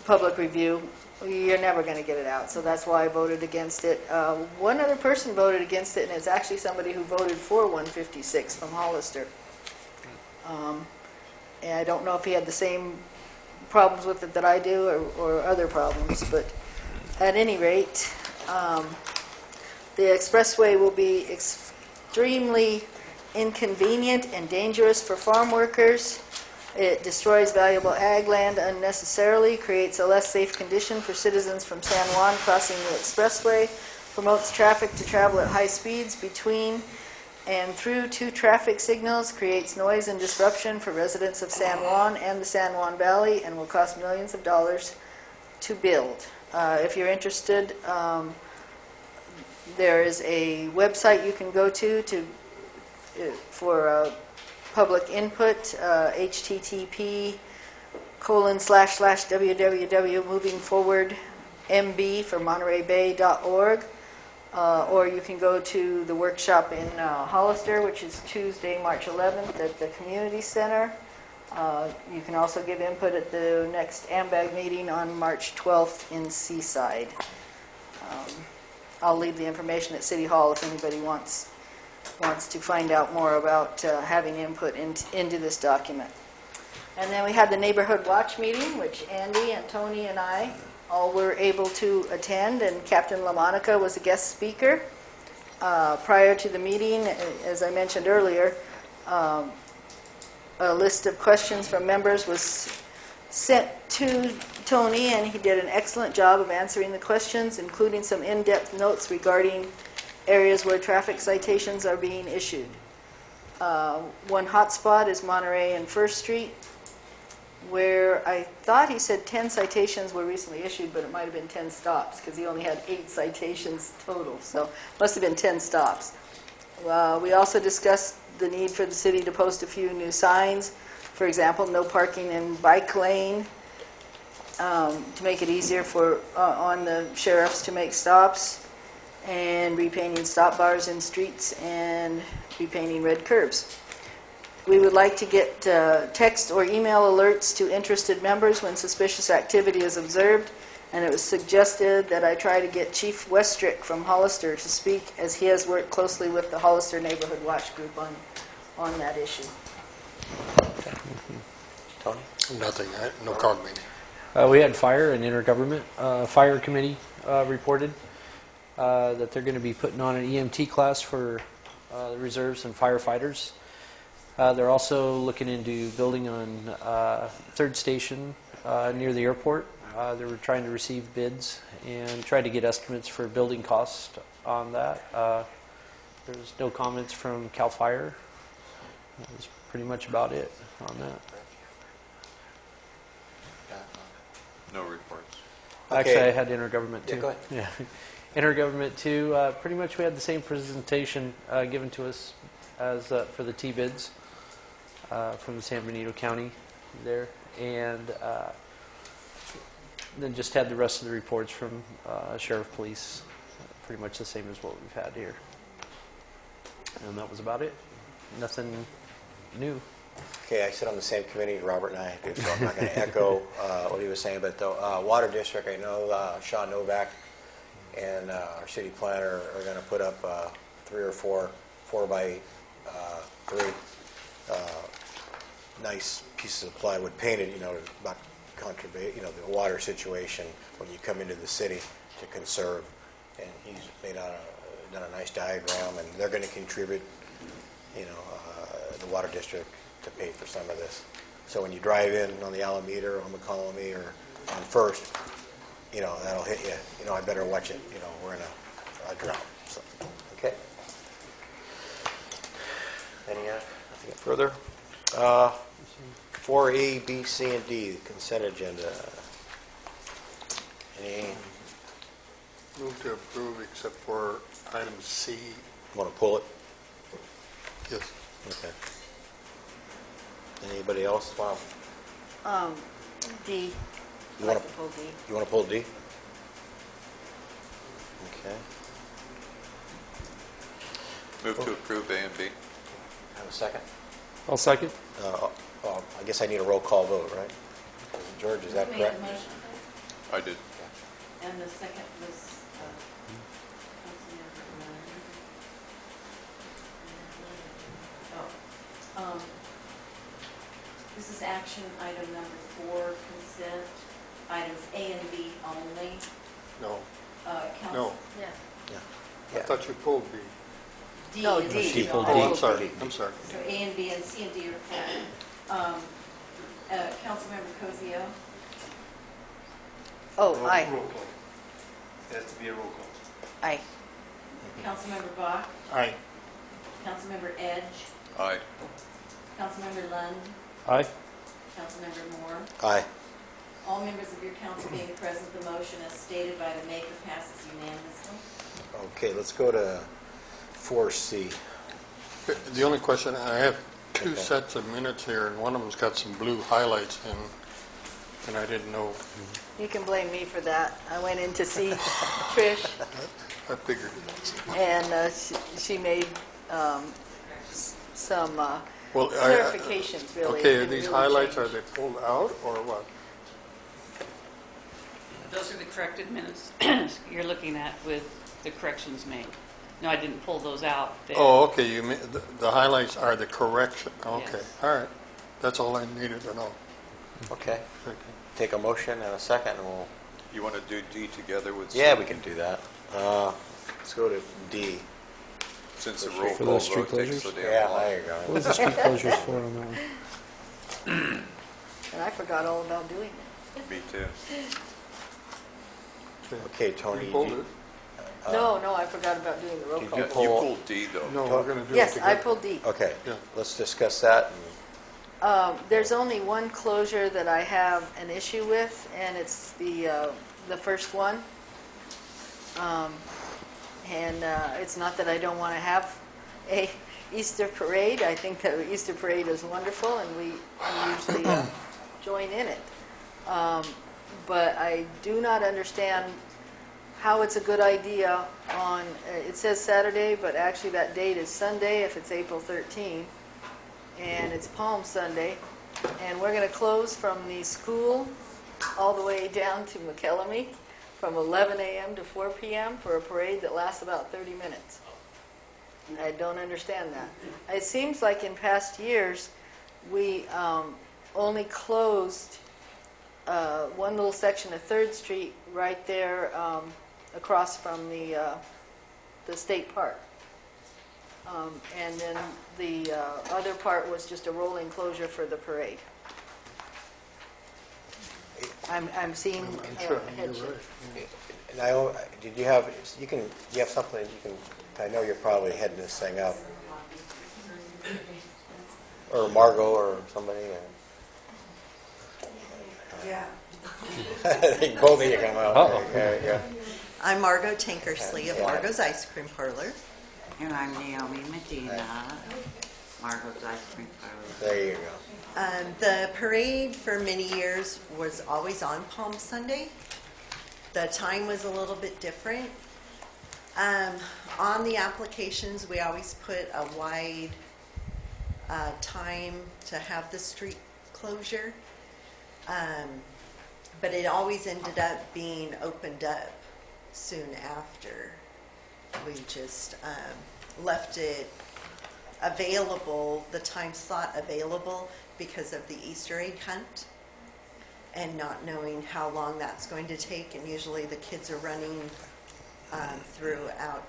public review, you're never going to get it out. So that's why I voted against it. One other person voted against it, and it's actually somebody who voted for 156 from Hollister. And I don't know if he had the same problems with it that I do or other problems, but at any rate, the expressway will be extremely inconvenient and dangerous for farm workers. It destroys valuable ag land unnecessarily, creates a less safe condition for citizens from San Juan crossing the expressway, promotes traffic to travel at high speeds between and through 2 traffic signals, creates noise and disruption for residents of San Juan and the San Juan Valley, and will cost millions of dollars to build. If you're interested, there is a website you can go to for public input, http://www.movingforwardmb for MontereyBay.org, or you can go to the workshop in Hollister, which is Tuesday, March 11th at the Community Center. You can also give input at the next AMBAG meeting on March 12th in Seaside. I'll leave the information at City Hall if anybody wants to find out more about having input into this document. And then we had the Neighborhood Watch meeting, which Andy and Tony and I all were able to attend, and Captain LaMonica was a guest speaker. Prior to the meeting, as I mentioned earlier, a list of questions from members was sent to Tony, and he did an excellent job of answering the questions, including some in-depth notes regarding areas where traffic citations are being issued. One hotspot is Monterey and First Street, where I thought he said 10 citations were recently issued, but it might have been 10 stops, because he only had 8 citations total, so must have been 10 stops. We also discussed the need for the city to post a few new signs, for example, no parking in bike lane, to make it easier for on the sheriffs to make stops. and repainting stop bars in streets, and repainting red curbs. We would like to get text or email alerts to interested members when suspicious activity is observed, and it was suggested that I try to get Chief Westrick from Hollister to speak, as he has worked closely with the Hollister Neighborhood Watch Group on that issue. Tony? Nothing, no COG meeting. We had fire and intergovernment. Fire committee reported that they're going to be putting on an EMT class for the reserves and firefighters. They're also looking into building on 3rd Station near the airport. They were trying to receive bids and try to get estimates for building costs on that. There's no comments from CAL FIRE. That's pretty much about it on that. No reports. Actually, I had intergovernment too. Yeah, go ahead. Yeah. Intergovernment too. Pretty much we had the same presentation given to us as for the T-bids from the San Benito County there. And then just had the rest of the reports from Sheriff Police. Pretty much the same as what we've had here. And that was about it. Nothing new. Okay, I sit on the same committee Robert and I do, so I'm not going to echo what he was saying, but the Water District, I know Sean Novak and our city planner are going to put up 3 or 4 4x3 nice pieces of plywood painted, about contribute, the water situation when you come into the city to conserve. And he's done a nice diagram, and they're going to contribute, the Water District to pay for some of this. So when you drive in on the Alameda or on McCollum or on First, that'll hit you. I better watch it. We're in a drought. So, okay. Nothing further? 4A, B, C, and D, the consent agenda. Any? Move to approve except for item C. Want to pull it? Yes. Okay. Anybody else? Wow. D. You I'd want like to pull D. You want to pull D? Okay. Move to approve A and B. Have a second? I'll second. I guess I need a roll call vote, right? George, is that Who correct? made the motion? I did. And the second was Councilmember Lund. This is action item number 4, consent, items A and B only. No. Council. No. Yeah. I thought you pulled B. D No, and D. C. She pulled Oh, D. I'm sorry. I'm sorry. So A and B and C and D are pulled. Councilmember Cozio, Oh, aye. Roll call. It has to be a roll call. Aye. Councilmember Bach, Aye. Councilmember Edge, Aye. Councilmember Lund, Aye. Councilmember Moore. Aye. All members of your council being present, the motion as stated by the maker passes unanimously. Okay, let's go to 4C. The only question, I have 2 Okay. sets of minutes here, and one of them's got some blue highlights in, and I didn't know. You can blame me for that. I went in to see Trish, I figured it. and she made some Well, clarifications, really. Okay, are Didn't these really highlights, change. are they pulled out, or what? Those are the corrected minutes you're looking at with the corrections made. No, I didn't pull those out. Oh, okay, you mean, the highlights are the correction, okay, Yes. all right. That's all I needed to know. Okay. Thank you. Take a motion and a second, and we'll... You want to do D together with C? Yeah, we can do that. Let's go to D. Since the roll For call those street vote takes so closures? damn Yeah, long. there you What go. was the street closures for on that one? And I forgot all about doing it. Me too. Okay, Tony. You pulled it? No, I forgot about doing the roll Did call. you You pull- pulled D though. No, we're going to do it Yes, I together. pulled D. Okay, Yeah. let's discuss that. There's only one closure that I have an issue with, and it's the first one. And it's not that I don't want to have a Easter parade. I think the Easter parade is wonderful, and we usually join in it. But I do not understand how it's a good idea on, it says Saturday, but actually that date is Sunday if it's April 13, and it's Palm Sunday, and we're going to close from the school all the way down to McKellamey from 11 a.m. to 4 p.m. for a parade that lasts about 30 minutes. I don't understand that. It seems like in past years we only closed one little section of 3rd Street right there across from the state park. And then the other part was just a rolling closure for the parade. I'm seeing head shake. Naomi, did you have, you have something you can, I know you're probably heading this thing up. Or Margot or somebody. Yeah. I think both of you come out. Uh-oh. There you go. I'm Margot Tinkersley of Yeah. Margot's Ice Cream Parlor. And I'm Naomi Medina, Margot's Ice Cream Parlor. There you go. The parade for many years was always on Palm Sunday. The time was a little bit different. On the applications, we always put a wide time to have the street closure. But it always ended up being opened up soon after. We just left it available, the time slot available because of the Easter egg hunt and not knowing how long that's going to take. And usually the kids are running throughout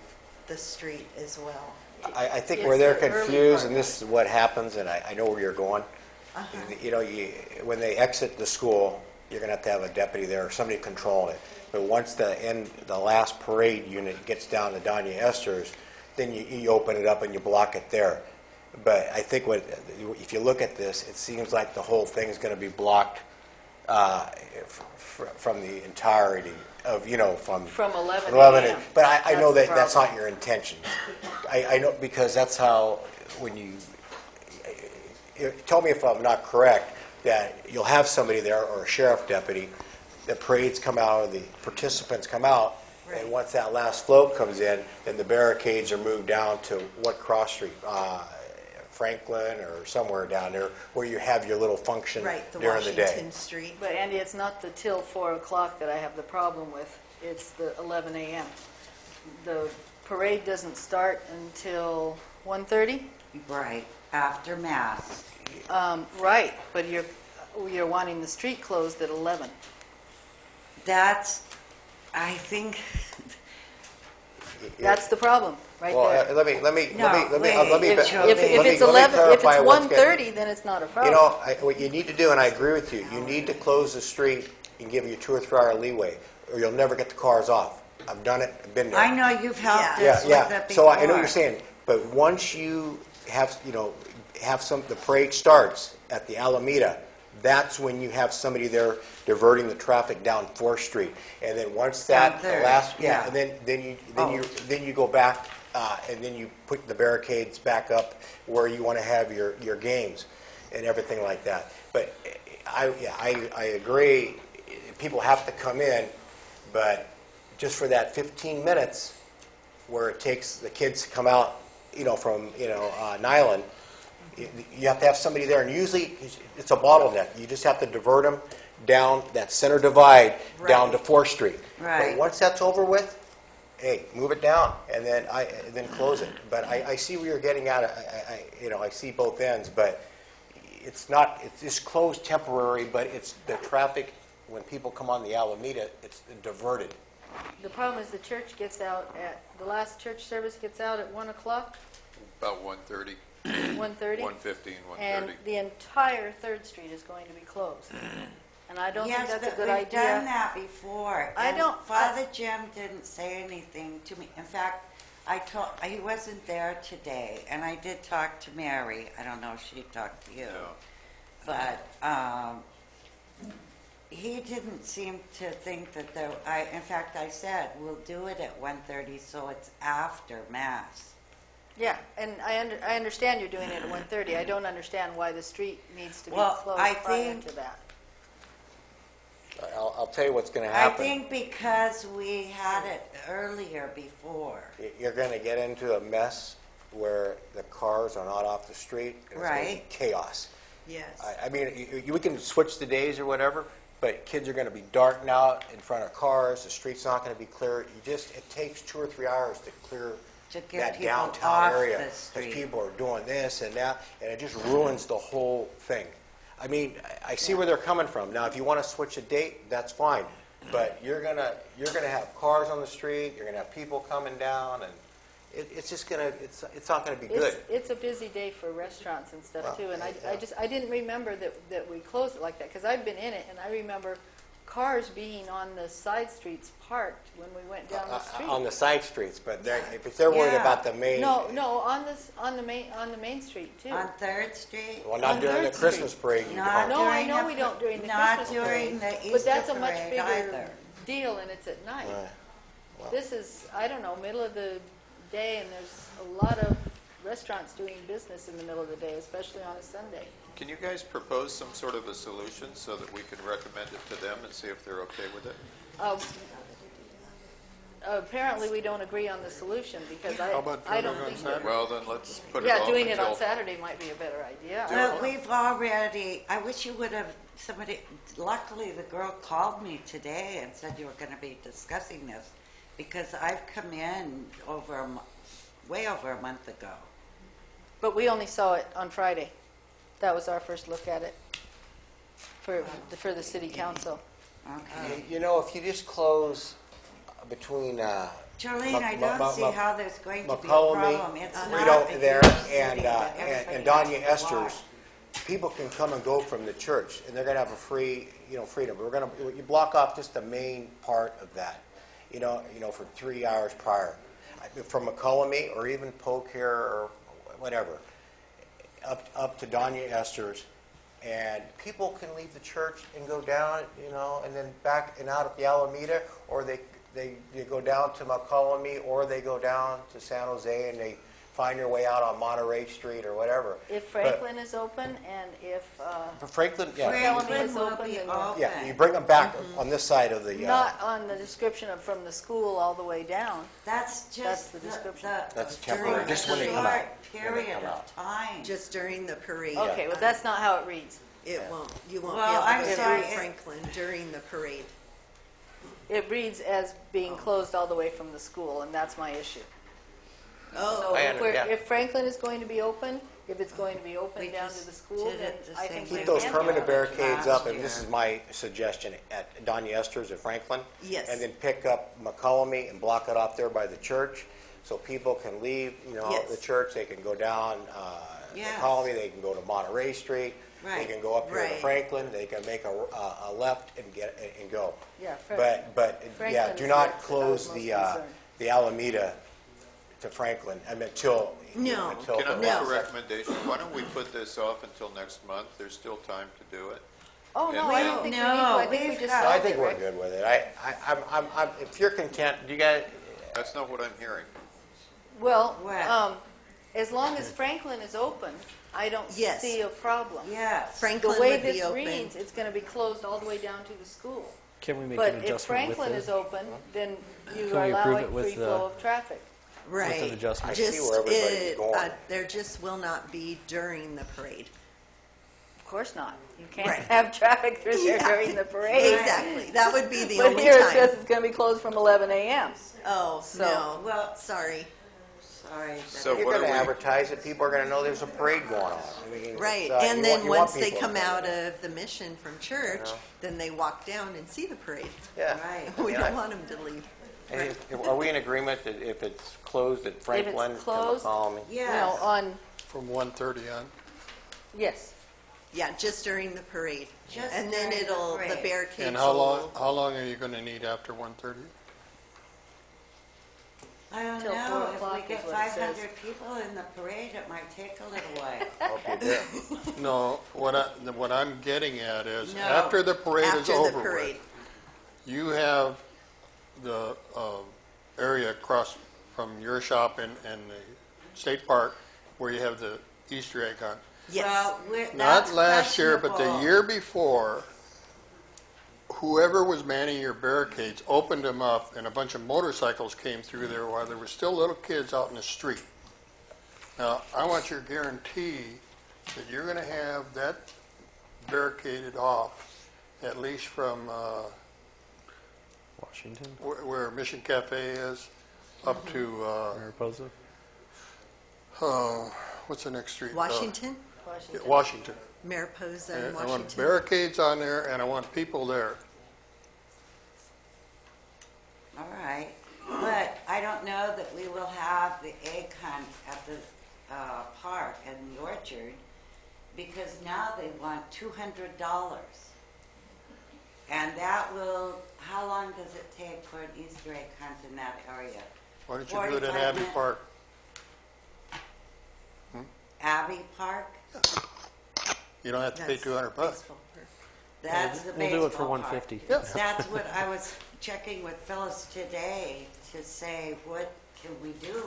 the street as well. I think It's where they're the early confused, part. and this is what happens, and I know where you're going. You know, when they exit the school, you're going to have a deputy there or somebody controlling it. But once the last parade unit gets down to Danya Esther's, then you open it up and you block it there. But I think if you look at this, it seems like the whole thing is going to be blocked from the entirety of, from 11 a.m. But I know That's the that's problem. not your intention. I know, because that's how, when tell me if I'm not correct, that you'll have somebody there or a sheriff deputy, the parades come out, or the participants come out, Right. and once that last float comes in, then the barricades are moved down to what cross street? Franklin or somewhere down there where you have your little function Right, the during the day. Washington Street. But Andy, it's not the till 4 o'clock that I have the problem with. It's the 11 a.m. The parade doesn't start until 1:30? Right, after Mass. Right, but you're wanting the street closed at 11. That's, I think, That's the problem, right Well, there. let me If it's 11, if it's 1:30, then it's not a problem. What you need to do, and I agree with you, you need to close the street and give you 2 or 3 hour leeway, or you'll never get the cars off. I've done it, I've been there. I know you've helped Yeah, us with yeah. it before. So I know what you're saying, but once you have the parade starts at the Alameda, that's when you have somebody there diverting the traffic down 4th Street, and then once that Down the 3rd, last yeah. and then you go back and then you put the barricades back up where you want to have your games and everything like that. But I agree. People have to come in, but just for that 15 minutes where it takes the kids to come out, from Nyland, you have to have somebody there, and usually it's a bottleneck. You just have to divert them down that center divide down to 4th Street. Right. But once that's over with, hey, move it down and then close it. But I see where you're getting at. I see both ends, but it's just closed temporary. But it's the traffic when people come on the Alameda, it's diverted. The problem is the church gets out the last church service gets out at 1 o'clock, About 1:30, 1:30. 1:15, 1:30. And the entire 3rd Street is going to be closed. And I don't think that's a good idea. Yes, but we've done that before. I and don't- Father Jim didn't say anything to me. In fact, he wasn't there today, and I did talk to Mary. I don't know if she talked to you. No. But he didn't seem to think that in fact, I said, we'll do it at 1:30, so it's after Mass. Yeah, and I understand you're doing it at 1:30. I don't understand why the street needs to be Well, closed I prior think- to that. I'll tell you what's going to I happen. think because we had it earlier before. You're going to get into a mess where the cars are not off the street. And it's going to be Right. chaos. Yes. I mean, we can switch the days or whatever, but kids are going to be darting out in front of cars. The street's not going to be clear. It takes 2 or 3 hours to clear To get that people downtown off area the because street. people are doing this and that, and it just ruins the whole thing. I mean, I see where they're coming from. Now, if you want to switch a date, that's fine, but you're gonna have cars on the street. You're gonna have people coming down, and it's just gonna it's not gonna be good. It's a busy day for restaurants and stuff Well, too, and yeah. I didn't remember that we closed it like that, because I've been in it, and I remember cars being on the side streets parked when we went down the street. On the side streets, but if they're worried Yeah. about the main, No, on the main street too. On 3rd Street? well, not on during the 3rd Christmas Street. parade. You Not don't. No, I during know the we don't during the not Christmas during parade, the Easter but that's a much parade bigger either. deal, and it's at night. Right. Well. This is, I don't know, middle of the day, and there's a lot of restaurants doing business in the middle of the day, especially on a Sunday. Can you guys propose some sort of a solution so that we can recommend it to them and see if they're okay with it? Apparently, we don't agree on the solution, because How about I doing don't it on think. Saturday? Well, then let's put it Yeah, off doing it on until... Saturday might be a better idea. Well, we've already, I wish you would have, luckily the girl called me today and said you were going to be discussing this, because I've come in way over a month ago. But we only saw it on Friday. That was our first look at it for the city council. Okay. You know, if you just close between Jolene, I don't see how there's going to be a McCollum, problem. It's not Rito a there, huge city that and everybody Danya has to Esters, watch. people can come and go from the church, and they're going to have a freedom. You block off just the main part of that, for 3 hours prior, from McCollum or even Polk here or whatever, up to Danya Esters, and people can leave the church and go down, and then back and out of the Alameda, or they go down to McCollum, or they go down to San Jose and they find their way out on Monterey Street or whatever. If Franklin is open, and if Franklin, yeah, Franklin is will open, be then open. yeah, you bring them back on this side of the. not on the description of from the school all the way down. That's just the description. That's during temporary, a just when they come out. short When they period come of out. time. Just during the parade. Okay, well, that's not how it reads. It won't, you won't Well, be I'm able to go sorry, through it- Franklin during the parade. It reads as being closed all the way from the school, and that's my issue. Oh, So yeah. if Franklin is going to be open, if it's going to be open We down to just the school, did then it the I same think way we Keep those can permanent do it. barricades up, and Last this year. is my suggestion at Danya Esters at Franklin. Yes. And then pick up McCollum and block it off there by the church, so people can leave, Yes. the church, they can go down Yes. McCollum, they can go to Monterey Street, they Right. can go up here to Right. Franklin, they can make a left and go. Yeah, But yeah, Franklin do is not where I was close most the concerned. Alameda to Franklin, until. No. until Can I the make a last- recommendation? Why don't we put this off until next month? There's still time to do it. Oh, no, And I then- don't think we No, need to. I think we we've just got- I solved think it, we're Rick. good with it. If you're content, do you guys, That's not what I'm hearing. Well, What? as long as Franklin is open, I don't Yes. see a problem. Yes. The Franklin way would be this open. reads, it's going to be closed all the way down to the school. Can we make But an if adjustment with Franklin the? is open, then you Can are we approve allowing it with free the- flow of traffic. Right. adjustment? I see where everybody's going. There just will not be during the parade. Of course not. You can't Right. have traffic through there Yeah. during the parade. Exactly. That would be the But only here it time. says it's going to be closed from 11 a.m. Oh, So- no. Well, Sorry. sorry. So you're what going to are we? advertise it, people are going to know there's a parade going on. I mean, Right. it's, And you then want- you want once they people come to know out that. of the mission from church, Yeah. then they walk down and see the parade. Yeah. Right. We Yeah. don't want them to leave. And are we in agreement that if it's closed at Franklin to closed, McCollum? Yes. From 1:30 on. Yes. Yeah, just during the parade. Just And then during the the parade. barricades And how will- long are you going to need after 1:30? I don't Till 4 know. If o'clock we is get what it says. 500 people in the parade, it might take a little while. Hope you're there. No, what I'm getting at is, No. after the parade is After the over parade. with, you have the area across from your shop and the state park where you have the Easter egg hunt. Yes. Well, Not that's last year, but the questionable. year before, whoever was manning your barricades opened them up, and a bunch of motorcycles came through there while there were still little kids out in the street. Now, I want your guarantee that you're going to have that barricaded off, at least from Washington, where Mission Cafe is, up to, Mariposa. what's the next street? Washington, Washington. Mariposa, and And I want Washington. barricades on there, and I want people there. All right, but I don't know that we will have the egg hunt at the park and the orchard, because now they want $200. And that will, how long does it take for an Easter egg hunt in that area? Why don't you do it at 45 Abbey minutes. Park? Abbey Park? You don't have to pay That's $200. baseball park. That's the We'll do it for baseball park. $150. That's what I was checking with Phyllis today to say, what can we do?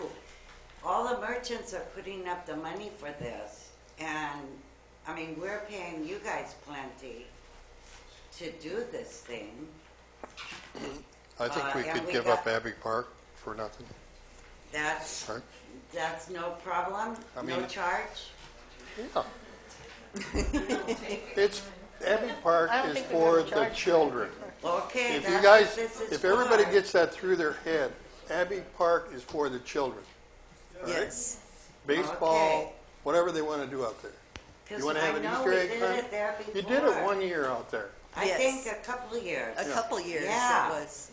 All the merchants are putting up the money for this, and, I mean, we're paying you guys plenty to do this thing. I think we and could we give got- up Abbey Park for nothing. That's, Right? that's no problem, I no mean- charge? Yeah. It's, Abbey Park I don't is think we're for gonna the charge children. Okay, If you that's guys, what this is if everybody for. gets that through their head, Abbey Park is for the children. All right? Yes. Baseball, Okay. whatever they want to do out there. 'Cause You want to have I an know Easter we egg did hunt? it there You did it before. 1 year out there. I Yes. think a couple of years. A couple years Yeah. it was.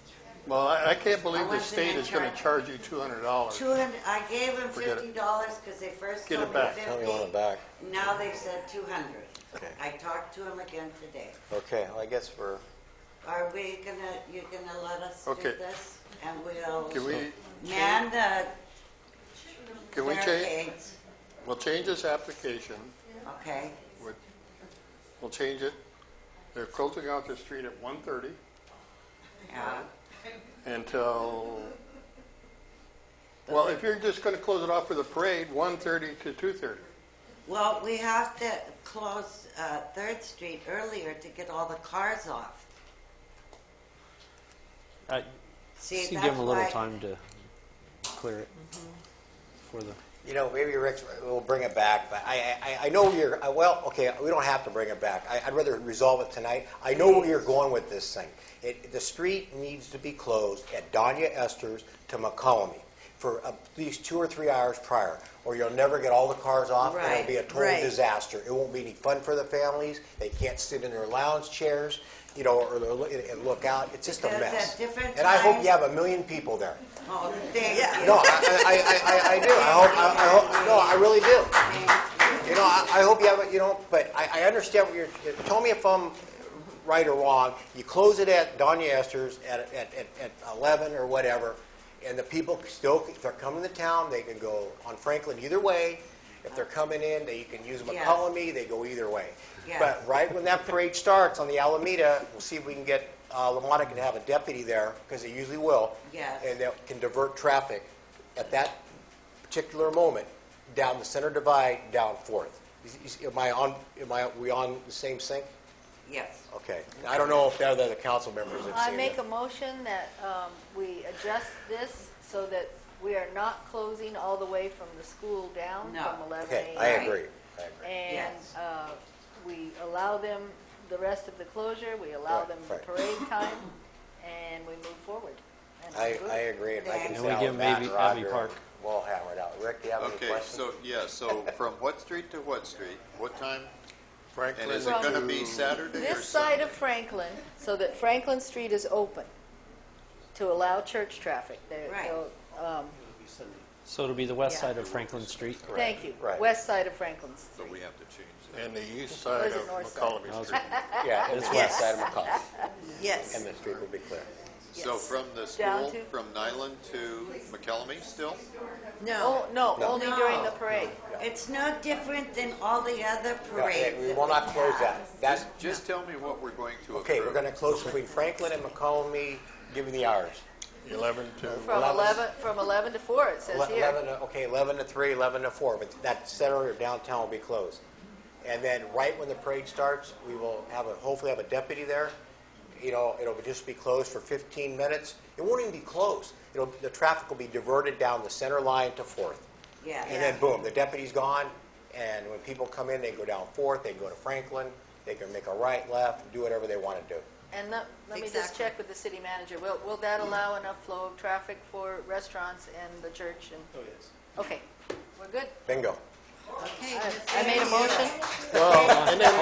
Well, I can't I believe the wasn't state in is going to charge you $200. 200, I gave them Forget it. $50 because they first Get told it me back. 50. Tell me you want it back. Now they said 200. Okay. I talked to them again today. Okay, well, I guess we're, Are we gonna, you're gonna let us do Okay. this? And we'll Can we, man the can we change, barricades. we'll change this application. Okay, We'll change it. They're closing out the street at 1:30 yeah. until, well, if you're just going to close it off for the parade, 1:30 to 2:30. Well, we have to close 3rd Street earlier to get all the cars off. See, Just give that's them a little why- time to clear it for the. you know, maybe Rick will bring it back, but I know you're, well, okay, we don't have to bring it back. I'd rather resolve it tonight. I know where you're going with this thing. The street needs to be closed at Danya Esther's to McCollum for at least 2 or 3 hours prior, or you'll never get all the cars off, and it'll be a total Right. disaster. It won't be any fun for the families. They can't sit in their lounge chairs, you know, or and look out. It's just a Because mess. at different And I hope times- you have 1 million people there. Oh, thank Yeah. you. No, I do. I hope, no, I really do. You know, I hope you have it, you know, but I understand what you're, tell me if I'm right or wrong. You close it at Danya Esther's at 11 or whatever, and the people still, if they're coming to town, they can go on Franklin either way. If they're coming in, you can use Yes. McCollum, they go either way. Yes. But right when that parade starts on the Alameda, we'll see if we can get, Lamont can have a deputy there, because they usually will. Yes. And that can divert traffic at that particular moment down the center divide, down 4th. Are we on the same sync? Yes. Okay. I don't know if the other council members have I seen make it. a motion that we adjust this so that we are not closing all the way from the school down No. from 11 Okay, a.m. I agree. And Yes. we allow them the rest of the closure, we allow Right, them the right. parade time, and we move forward. And I'm I good. agree. If I can And we tell give Matt maybe and Abbey Roger, Park. we'll hammer it out. Rick, do you have any Okay, questions? so, yeah, so from what street to what street? What time? Franklin And is it From going to be Saturday or This side Sunday? of Franklin, so that Franklin Street is open to allow church traffic. Right. So it'll be the west Yeah. side of Franklin Street. Thank you. Right. West side of Franklin So Street. we have to change that. And the east Or side is it of north side? McCollum Street. Yeah, it's Yes. west side of McCollum, Yes. and the street will be clear. So Yes. from the Down school, to- from Nyland to McCallum still? No. Oh, no, No. only during the parade. It's no different than all the other No, parades. We that will not close have. that. That's, Just tell me what we're going to approve. okay, we're going to close between Franklin and McCollum, give me the hours. 11 to, From 11 to 4, it says here. 11 to 3, 11 to 4, but that center or downtown will be closed. And then right when the parade starts, we will hopefully have a deputy there, it'll just be closed for 15 minutes. It won't even be closed. The traffic will be diverted down the center line to 4th. Yeah. And then boom, the deputy's gone, and when people come in, they go down 4th, they go to Franklin, they can make a right, left, do whatever they want to do. And let me just Exactly. check with the city manager. Will that allow enough flow of traffic for restaurants and the church? And Oh, yes. okay, we're good. Bingo. Okay. I made a motion. Well, and then I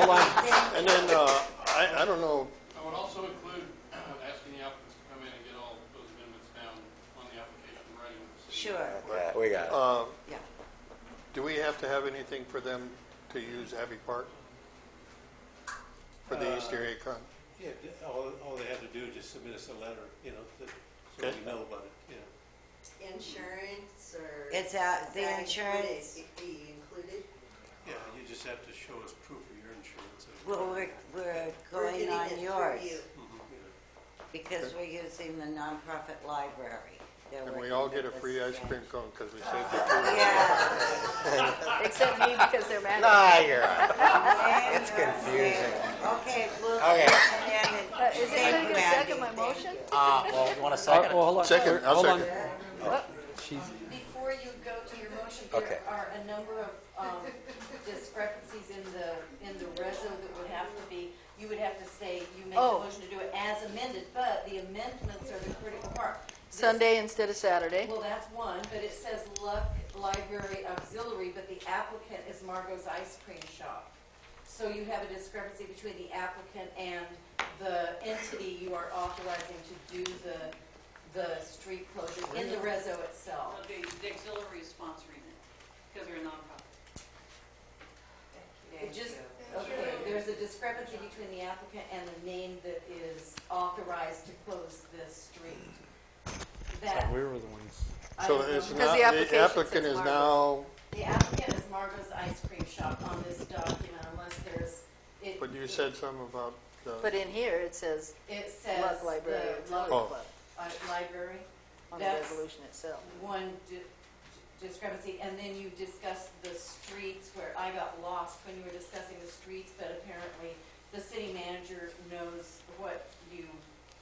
don't know, I would also include asking the applicants to come in and get all those amendments down on the application writing with the city. Sure. Yeah, we got it. Yeah. do we have to have anything for them to use Abbey Park? For the Easter egg hunt? Yeah, all they have to do is just submit us a letter, so Okay. we know about it, Insurance or? Is that the insurance? Be included? Yeah, you just have to show us proof of your insurance. Well, we're going getting on it through yours you. because we're using the nonprofit library. They're And we working all get a with free us ice again. cream cone because we saved it. Yeah. Except me because they're manager. Nah, you're right. It's confusing. Okay, we'll Okay. come in and Is thank anybody you, going to Andy. second my motion? Well, you want a second? Well, hold on. Second, I'll Hold on. second. She's, Before you go to your motion, Okay. there are a number of discrepancies in the reso that would have to be, you would have to say, you make the Oh. motion to do it as amended, but the amendments are the critical part. This- Sunday instead of Saturday. Well, that's one, but it says Luck Library Auxiliary, but the applicant is Margot's Ice Cream Shop. So you have a discrepancy between the applicant and the entity you are authorizing to do the street closures in the reso itself. The auxiliary is sponsoring it because they're a nonprofit. It just, okay, there's a discrepancy between the applicant and the name that is authorized to close this street. That, we were the ones. I So don't know. it's Because not, the the application applicant says is Margot's. now, The applicant is Margot's Ice Cream Shop on this document unless there's, it. but you said something about the, But in here, it says It says Luck Library the Luck Oh. Club Library. on the That's resolution itself. one discrepancy, and then you discussed the streets where I got lost when you were discussing the streets, but apparently the city manager knows what you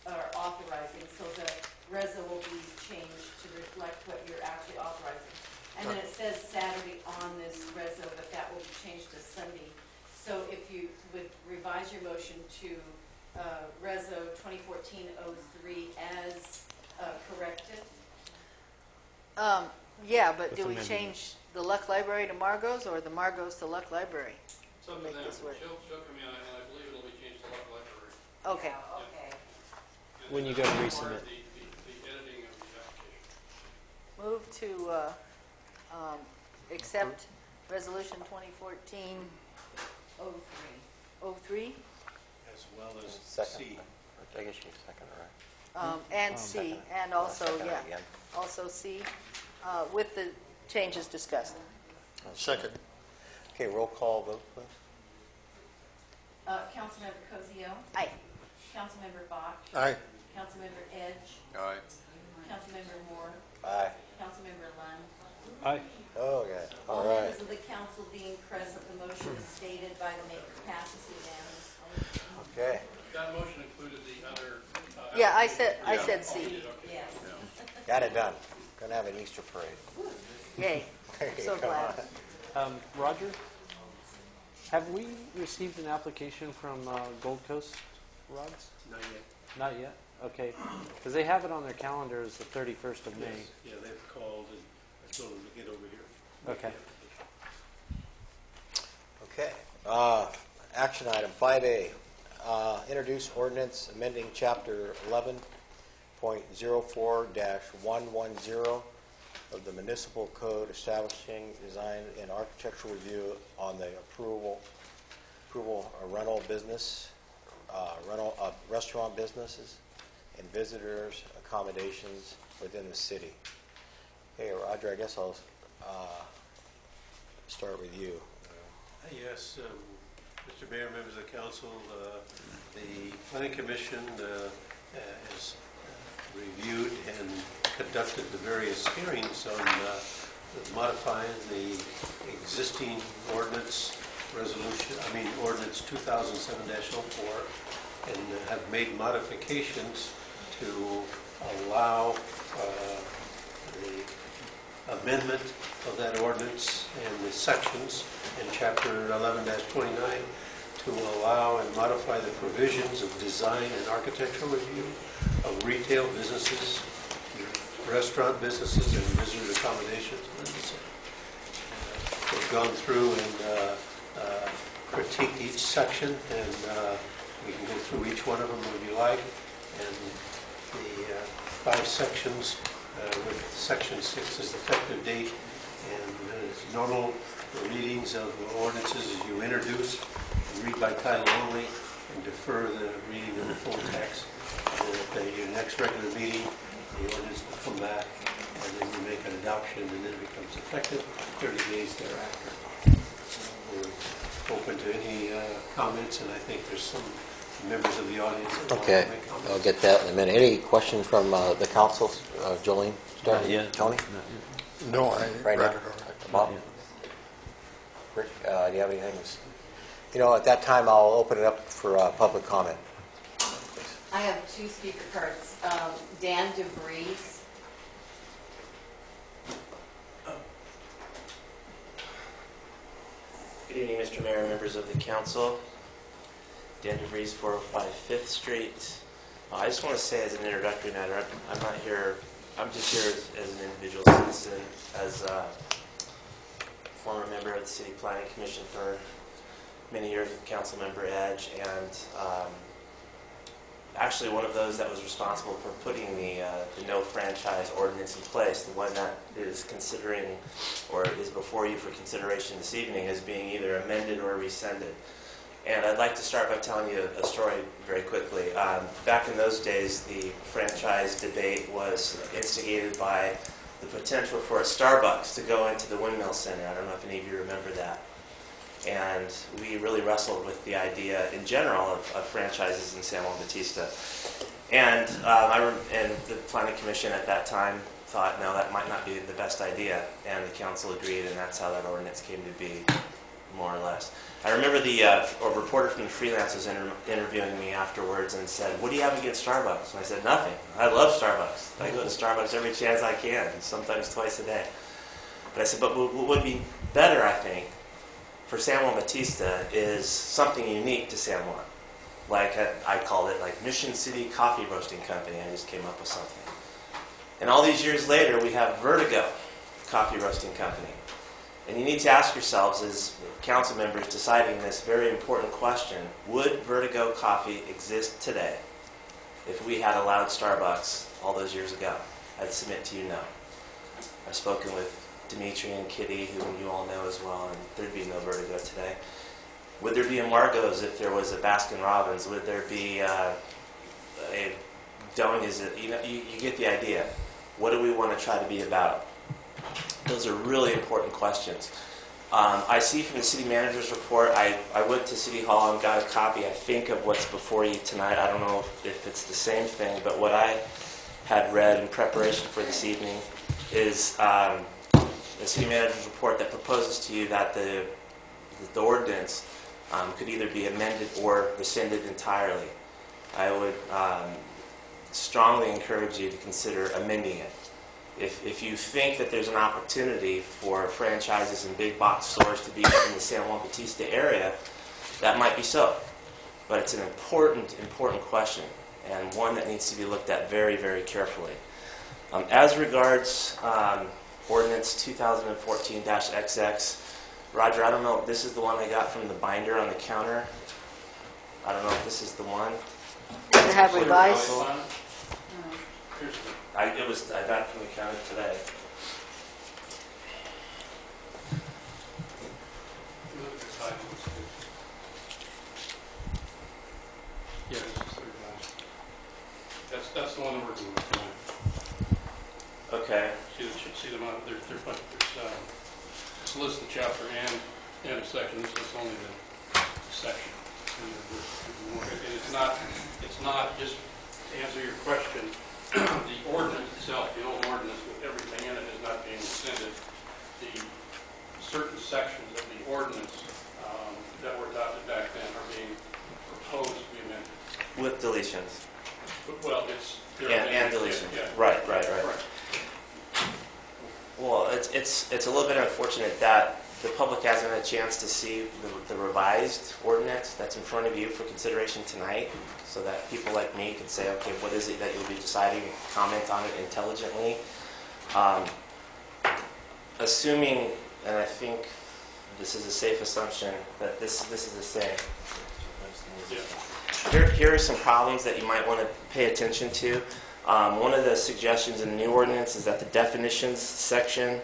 are authorizing, so the reso will be changed to reflect what you're actually authorizing. And then it says Saturday on this reso, but that will be changed to Sunday. So if you would revise your motion to reso 2014-03 as corrected. Yeah, but With do we amendment. change the Luck Library to Margot's or the Margot's to Luck Library? It's up to Make them. this work. She'll come in, and I believe it'll be changed to Luck Library. Okay. Yeah, okay. And When you then go to that's part resubmit. of the editing of the application. Move to accept Resolution 2014-03 as well as Second. C. I guess you second, right? and C, and also, Second yeah, again. also C, with the changes discussed. second. Okay, roll call vote, please. Councilmember Cosio, Aye. Councilmember Bach, Aye. Councilmember Edge, Aye. Councilmember Moore, Aye. Councilmember Lund. Aye. Okay, All all right. members of the council being present, the motion is stated by the maker, passes unanimously. Okay. That motion included the other. Yeah, I said C. Yes. Got it done. Gonna have an Easter parade. Yay. So Come on. glad. Roger, have we received an application from Gold Coast Rods? Not yet. Not yet? Okay. Because they have it on their calendar as the 31st of May. Yes. Yeah, they've called, and I told them to get over here. Okay. Okay. Action item 5A. Introduce ordinance amending Chapter 11.04-110 of the Municipal Code establishing design and architectural review on the approval of rental business, rental of restaurant businesses, and visitors accommodations within the city. Hey, Roger, I guess I'll start with you. Yes, Mr. Mayor, members of the council, the planning commission has reviewed and conducted the various hearings on modifying the existing ordinance resolution, ordinance 2007-04, and have made modifications to allow the amendment of that ordinance and the sections in Chapter 11-29 to allow and modify the provisions of design and architectural review of retail businesses, restaurant businesses, and visitor accommodations. We've gone through and critiqued each section, and we can go through each one of them if you like. And the 5 sections with Section 6 as the effective date, and normal readings of ordinances as you introduce, read by title only, and defer the reading of the full text. And at your next regular meeting, the ordinance will come back, and then you make an adoption, and then it becomes effective 30 days thereafter. We're open to any comments, and I think there's some members of the audience that want Okay, to make comments. I'll get that in a minute. Any questions from the council? Jolene? Start? Yeah. Tony? No, I Right read now? it already. Bob? Rick, do you have anything? You know, at that time, I'll open it up for public comment. I have 2 speaker cards. Dan DeVries. Good evening, Mr. Mayor, members of the council. Dan DeVries, 405 5th Street. I just want to say as an introductory matter, I'm not here, I'm just here as an individual citizen, as a former member of the City Planning Commission for many years with Council Member Edge, and actually one of those that was responsible for putting the no franchise ordinance in place, the one that is considering or is before you for consideration this evening as being either amended or rescinded. And I'd like to start by telling you a story very quickly. Back in those days, the franchise debate was instigated by the potential for a Starbucks to go into the Windmill Center. I don't know if any of you remember that. And we really wrestled with the idea in general of franchises in San Juan Bautista. And, and the Planning Commission at that time thought, no, that might not be the best idea. And the council agreed, and that's how that ordinance came to be, more or less. I remember a reporter from the Freelance was interviewing me afterwards and said, what do you have against Starbucks? And I said, nothing. I love Starbucks. I go to Starbucks every chance I can, sometimes twice a day. But I said, but what would be better, I think, for San Juan Bautista is something unique to San Juan. Like I called it like Mission City Coffee Roasting Company. I just came up with something. And all these years later, we have Vertigo Coffee Roasting Company. And you need to ask yourselves as council members deciding this very important question, would Vertigo Coffee exist today if we had allowed Starbucks all those years ago? I'd submit to you no. I've spoken with Dimitri and Kitty, whom you all know as well, and there'd be no Vertigo today. Would there be a Margot's if there was a Baskin Robbins? Would there be a Donya's? You know, you get the idea. What do we want to try to be about? Those are really important questions. I see from the city manager's report, I went to City Hall and got a copy, I think, of what's before you tonight. I don't know if it's the same thing, but what I had read in preparation for this evening is the city manager's report that proposes to you that the ordinance could either be amended or rescinded entirely. I would strongly encourage you to consider amending it. If you think that there's an opportunity for franchises and big box stores to be in the San Juan Bautista area, that might be so. But it's an important, important question, and one that needs to be looked at very, very carefully. As regards Ordinance 2014-XX, Roger, I don't know if this is the one I got from the binder on the counter. I don't know if this is the one. Does it have revised? I got it from the counter today. Yeah, that's the one we're working with tonight. Okay. See them on, there's it's a list of chapter and a section. This is only the section. And it's not just to answer your question. The ordinance itself, the old ordinance with everything in it, is not being rescinded. The certain sections of the ordinance that were adopted back then are being proposed to be amended. with deletions. Well, it's... And deletions. Yeah. Right. Well, it's a little bit unfortunate that the public hasn't had a chance to see the revised ordinance that's in front of you for consideration tonight, so that people like me can say, okay, what is it that you'll be deciding, comment on it intelligently. Assuming, and I think this is a safe assumption, that this is the same. Here are some problems that you might want to pay attention to. One of the suggestions in the new ordinance is that the definitions section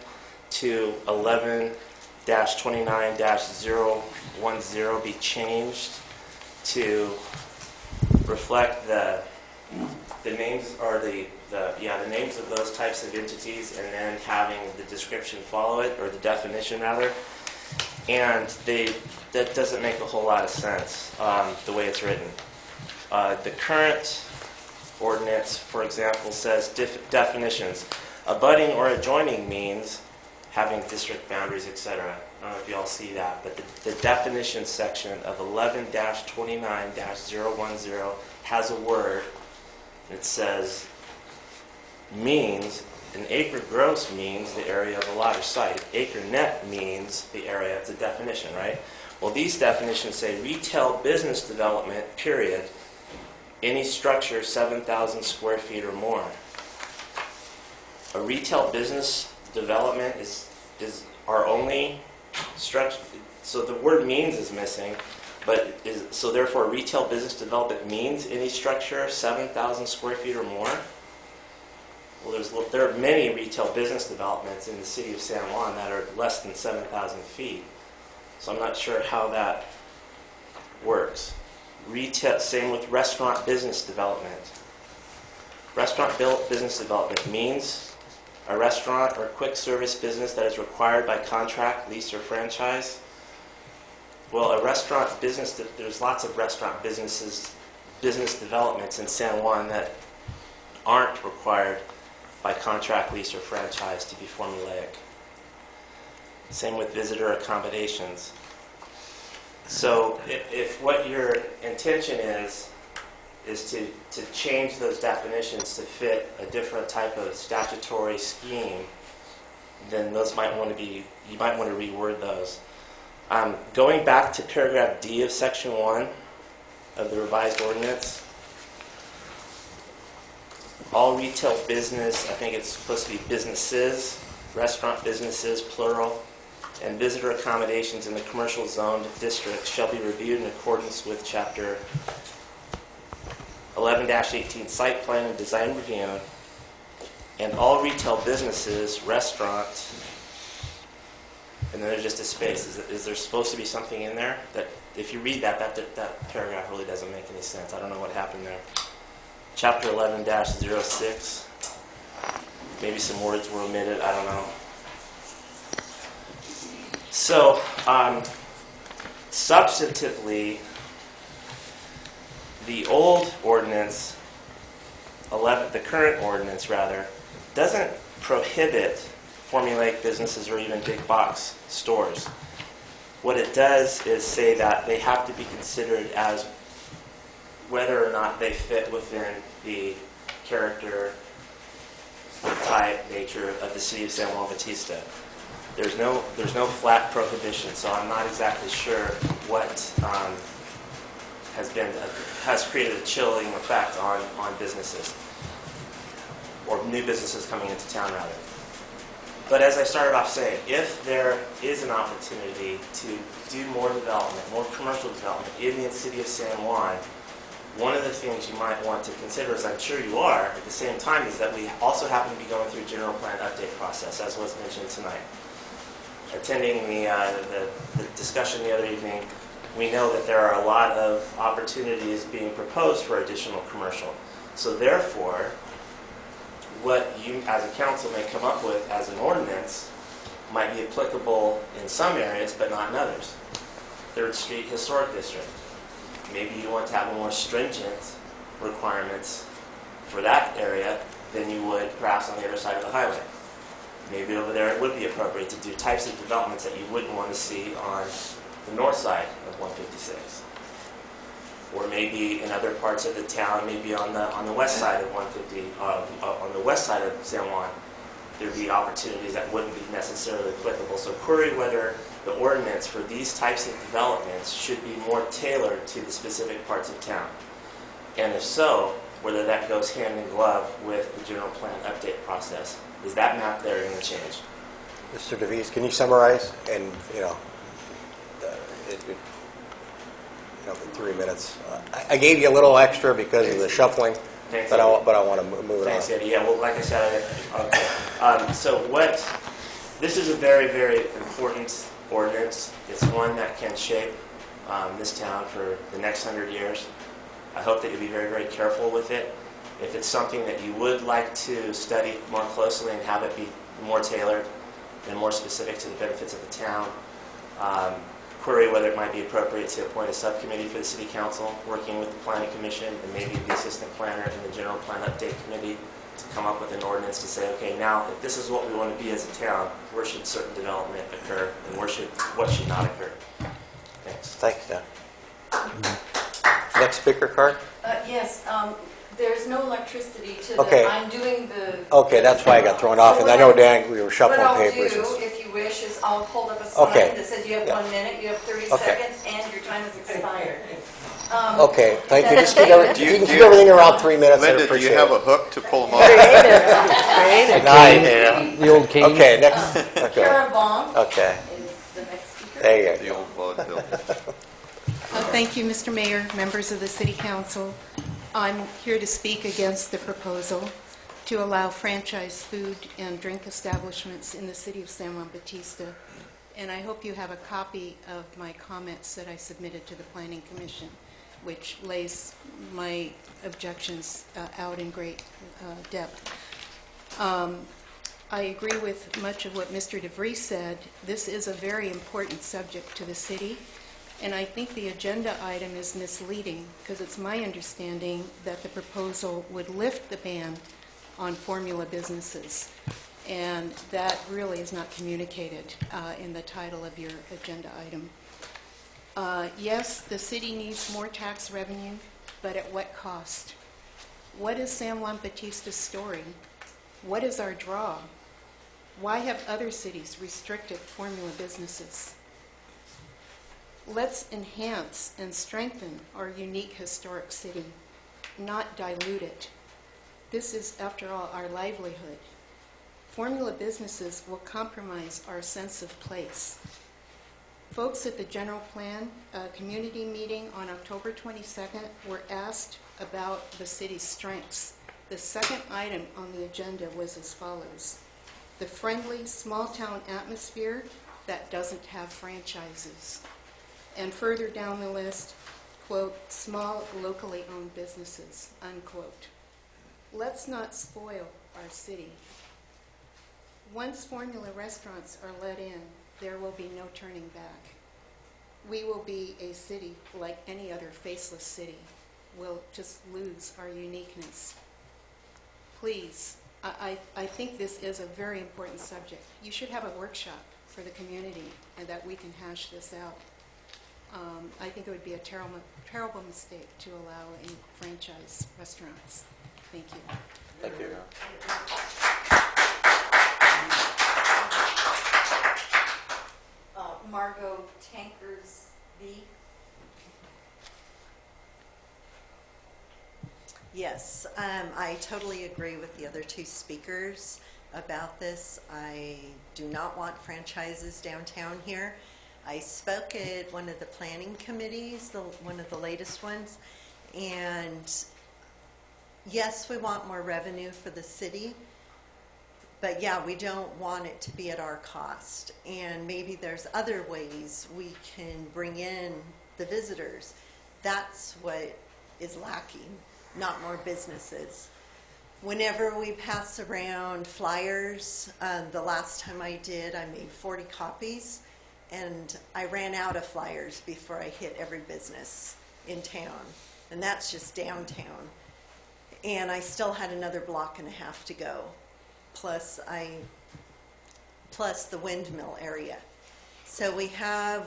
to 11-29-010 be changed to reflect the names or the names of those types of entities, and then having the description follow it, or the definition rather. And that doesn't make a whole lot of sense the way it's written. The current ordinance, for example, says definitions. Abutting or adjoining means having district boundaries, etc. I don't know if you all see that, but the definition section of 11-29-010 has a word. It says means. An acre gross means the area of a lot or site. Acre net means the area. It's a definition, right? Well, these definitions say retail business development, period, any structure 7,000 square feet or more. A retail business development is our only structure. So the word means is missing, but so therefore retail business development means any structure 7,000 square feet or more. Well, there are many retail business developments in the city of San Juan that are less than 7,000 feet. So I'm not sure how that works. Retail, same with restaurant business development. Restaurant business development means a restaurant or quick service business that is required by contract, lease, or franchise. Well, a restaurant business, there's lots of restaurant business developments in San Juan that aren't required by contract, lease, or franchise to be formulaic. Same with visitor accommodations. So if what your intention is to change those definitions to fit a different type of statutory scheme, then those might want to be, you might want to reword those. Going back to paragraph D of section 1 of the revised ordinance, all retail business, I think it's supposed to be businesses, restaurant businesses, plural, and visitor accommodations in the commercial zoned district shall be reviewed in accordance with Chapter 11-18 Site Plan and Design Review, and all retail businesses, restaurants, and then there's just a space. Is there supposed to be something in there? That if you read that paragraph really doesn't make any sense. I don't know what happened there. Chapter 11-06, maybe some words were omitted, I don't know. So, substantively, the old ordinance, the current ordinance rather, doesn't prohibit formulaic businesses or even big box stores. What it does is say that they have to be considered as whether or not they fit within the character, type, nature of the city of San Juan Bautista. There's no flat prohibition, so I'm not exactly sure what has created a chilling effect on businesses, or new businesses coming into town rather. But as I started off saying, if there is an opportunity to do more development, more commercial development in the city of San Juan, one of the things you might want to consider, as I'm sure you are, at the same time, is that we also happen to be going through a general plan update process, as was mentioned tonight. Attending the discussion the other evening, we know that there are a lot of opportunities being proposed for additional commercial. So therefore, what you as a council may come up with as an ordinance might be applicable in some areas, but not in others. 3rd Street Historic District. Maybe you want to have more stringent requirements for that area than you would perhaps on the other side of the highway. Maybe over there it would be appropriate to do types of developments that you wouldn't want to see on the north side of 156. or maybe in other parts of the town, maybe on the west side of 150, on the west side of San Juan, there'd be opportunities that wouldn't be necessarily applicable. So query whether the ordinance for these types of developments should be more tailored to the specific parts of town. And if so, whether that goes hand in glove with the general plan update process. Is that map there going to change? Mr. DeVries, can you summarize? And, in 3 minutes. I gave you a little extra because of the shuffling, Thanks, but I want to move it Thanks, on. Eddie. Yeah, well, like I said, this is a very, very important ordinance. It's one that can shape this town for the next 100 years. I hope that you'll be very, very careful with it. If it's something that you would like to study more closely and have it be more tailored and more specific to the benefits of the town, query whether it might be appropriate to appoint a subcommittee for the City Council, working with the Planning Commission and maybe the Assistant Planner and the General Plan Update Committee to come up with an ordinance to say, okay, now if this is what we want to be as a town, where should certain development occur and what should not occur? Thanks. Thanks, Dan. Next speaker card? Yes, there's no electricity to Okay. I'm doing the... Okay, that's why I got thrown off. And I know, Dan, we were shuffling papers. What I'll do, if you wish, is I'll hold up a sign Okay. that says you have 1 minute, you have 30 Okay. seconds, and your time has expired. Okay, thank you. Just keep everything around 3 minutes. Linda, do you have a hook to pull them off? Creative. Nice. The old cane. Okay, next. Okay. Kara Vaughn Okay. is the next speaker. There you go. The old vaudeville. Thank you, Mr. Mayor, members of the City Council. I'm here to speak against the proposal to allow franchise food and drink establishments in the city of San Juan Bautista. And I hope you have a copy of my comments that I submitted to the Planning Commission, which lays my objections out in great depth. I agree with much of what Mr. DeVries said. This is a very important subject to the city. And I think the agenda item is misleading because it's my understanding that the proposal would lift the ban on formula businesses. And that really is not communicated in the title of your agenda item. Yes, the city needs more tax revenue, but at what cost? What is San Juan Bautista's story? What is our draw? Why have other cities restricted formula businesses? Let's enhance and strengthen our unique historic city, not dilute it. This is, after all, our livelihood. Formula businesses will compromise our sense of place. Folks at the General Plan community meeting on October 22nd were asked about the city's strengths. The second item on the agenda was as follows: the friendly small-town atmosphere that doesn't have franchises. And further down the list, quote, small locally owned businesses, unquote. Let's not spoil our city. Once formula restaurants are let in, there will be no turning back. We will be a city like any other faceless city. We'll just lose our uniqueness. Please, I think this is a very important subject. You should have a workshop for the community and that we can hash this out. I think it would be a terrible mistake to allow any franchise restaurants. Thank you. Thank you. Margot Tankers V. Yes, I totally agree with the other two speakers about this. I do not want franchises downtown here. I spoke at one of the planning committees, one of the latest ones, and yes, we want more revenue for the city, but yeah, we don't want it to be at our cost. And maybe there's other ways we can bring in the visitors. That's what is lacking, not more businesses. Whenever we pass around flyers, the last time I did, I made 40 copies. And I ran out of flyers before I hit every business in town. And that's just downtown. And I still had another block and a half to go, plus the windmill area. So we have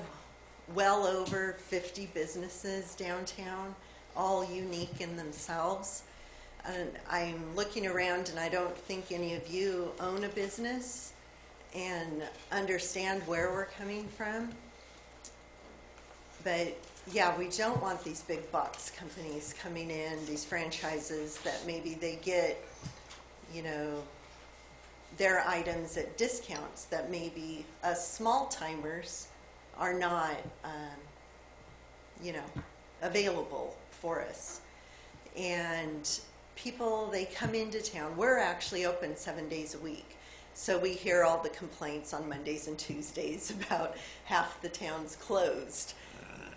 well over 50 businesses downtown. all unique in themselves. And I'm looking around and I don't think any of you own a business and understand where we're coming from. But yeah, we don't want these big box companies coming in, these franchises that maybe they get, you know, their items at discounts that maybe us small timers are not, you know, available for us. And people, they come into town. We're actually open 7 days a week. So we hear all the complaints on Mondays and Tuesdays about half the town's closed.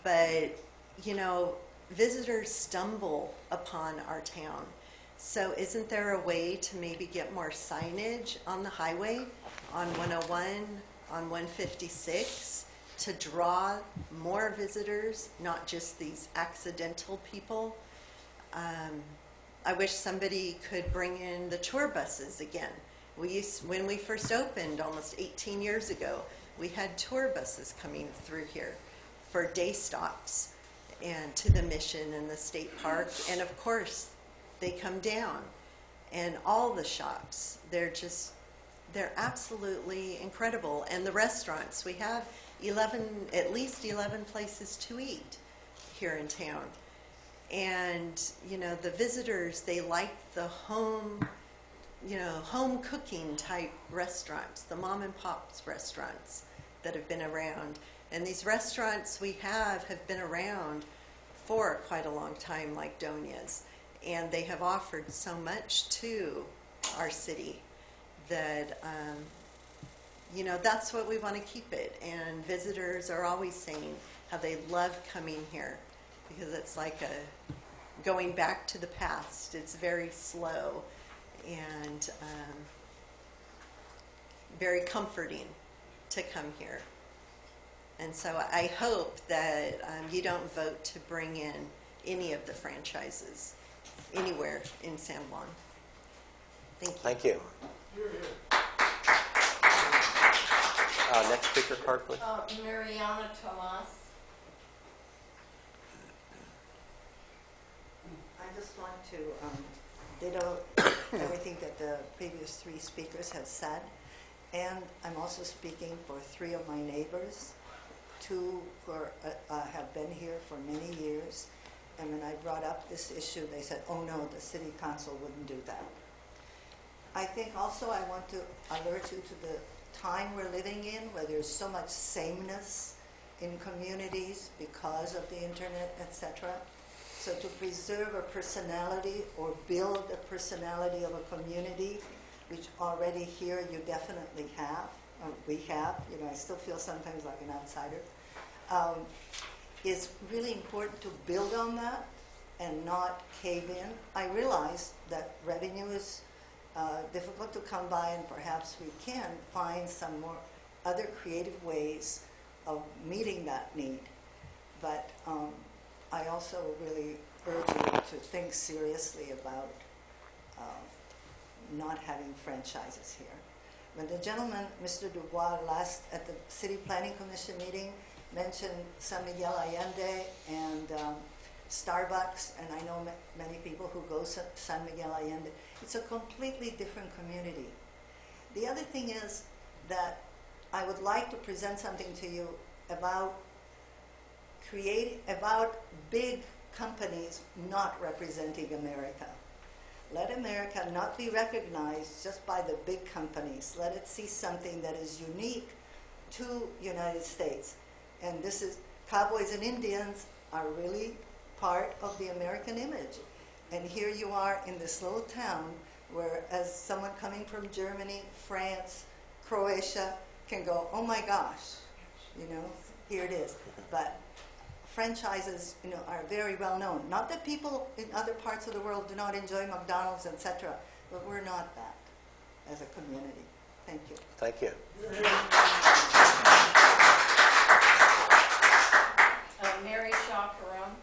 But, you know, visitors stumble upon our town. So isn't there a way to maybe get more signage on the highway, on 101, on 156, to draw more visitors, not just these accidental people? I wish somebody could bring in the tour buses again. When we first opened almost 18 years ago, we had tour buses coming through here for day stops and to the Mission and the state park. And of course, they come down, and all the shops, they're absolutely incredible. And the restaurants, we have at least 11 places to eat here in town. And, you know, the visitors, they like the home, you know, home cooking type restaurants, the mom and pop's restaurants that have been around. And these restaurants we have been around for quite a long time, like Donia's. And they have offered so much to our city that, you know, that's what we want to keep it. And visitors are always saying how they love coming here because it's like going back to the past. It's very slow and very comforting to come here. And so I hope that you don't vote to bring in any of the franchises anywhere in San Juan. Thank you. Thank you. Next speaker card, please. Mariana Tomas. I just want to ditto everything that the previous three speakers have said. And I'm also speaking for three of my neighbors. Two who have been here for many years. And when I brought up this issue, they said, oh no, the city council wouldn't do that. I think also I want to alert you to the time we're living in where there's so much sameness in communities because of the internet, etc. So to preserve a personality or build a personality of a community, which already here you definitely have, or we have, you know, I still feel sometimes like an outsider, is really important to build on that and not cave in. I realize that revenue is difficult to come by, and perhaps we can find some more other creative ways of meeting that need. But I also really urge you to think seriously about not having franchises here. When the gentleman, Mr. Dubois, last at the City Planning Commission meeting mentioned San Miguel Allende and Starbucks, and I know many people who go to San Miguel Allende. It's a completely different community. The other thing is that I would like to present something to you about big companies not representing America. Let America not be recognized just by the big companies. Let it see something that is unique to United States. And this is, cowboys and Indians are really part of the American image. And here you are in this little town where, as someone coming from Germany, France, Croatia can go, oh my gosh, you know, here it is. But franchises, you know, are very well known. Not that people in other parts of the world do not enjoy McDonald's, etc., but we're not that as a community. Thank you. Thank you. Mary Shaw Perone.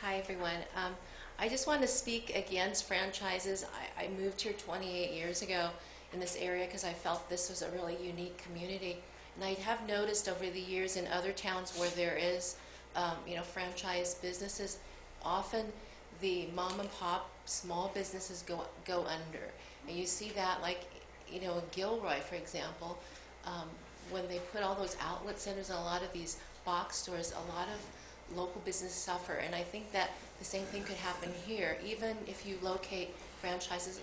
Hi, everyone. I just want to speak against franchises. I moved here 28 years ago in this area because I felt this was a really unique community. And I have noticed over the years in other towns where there is, franchise businesses, often the mom and pop small businesses go under. And you see that, like, in Gilroy, for example, when they put all those outlet centers and a lot of these box stores, a lot of local businesses suffer. And I think that the same thing could happen here. Even if you locate franchises,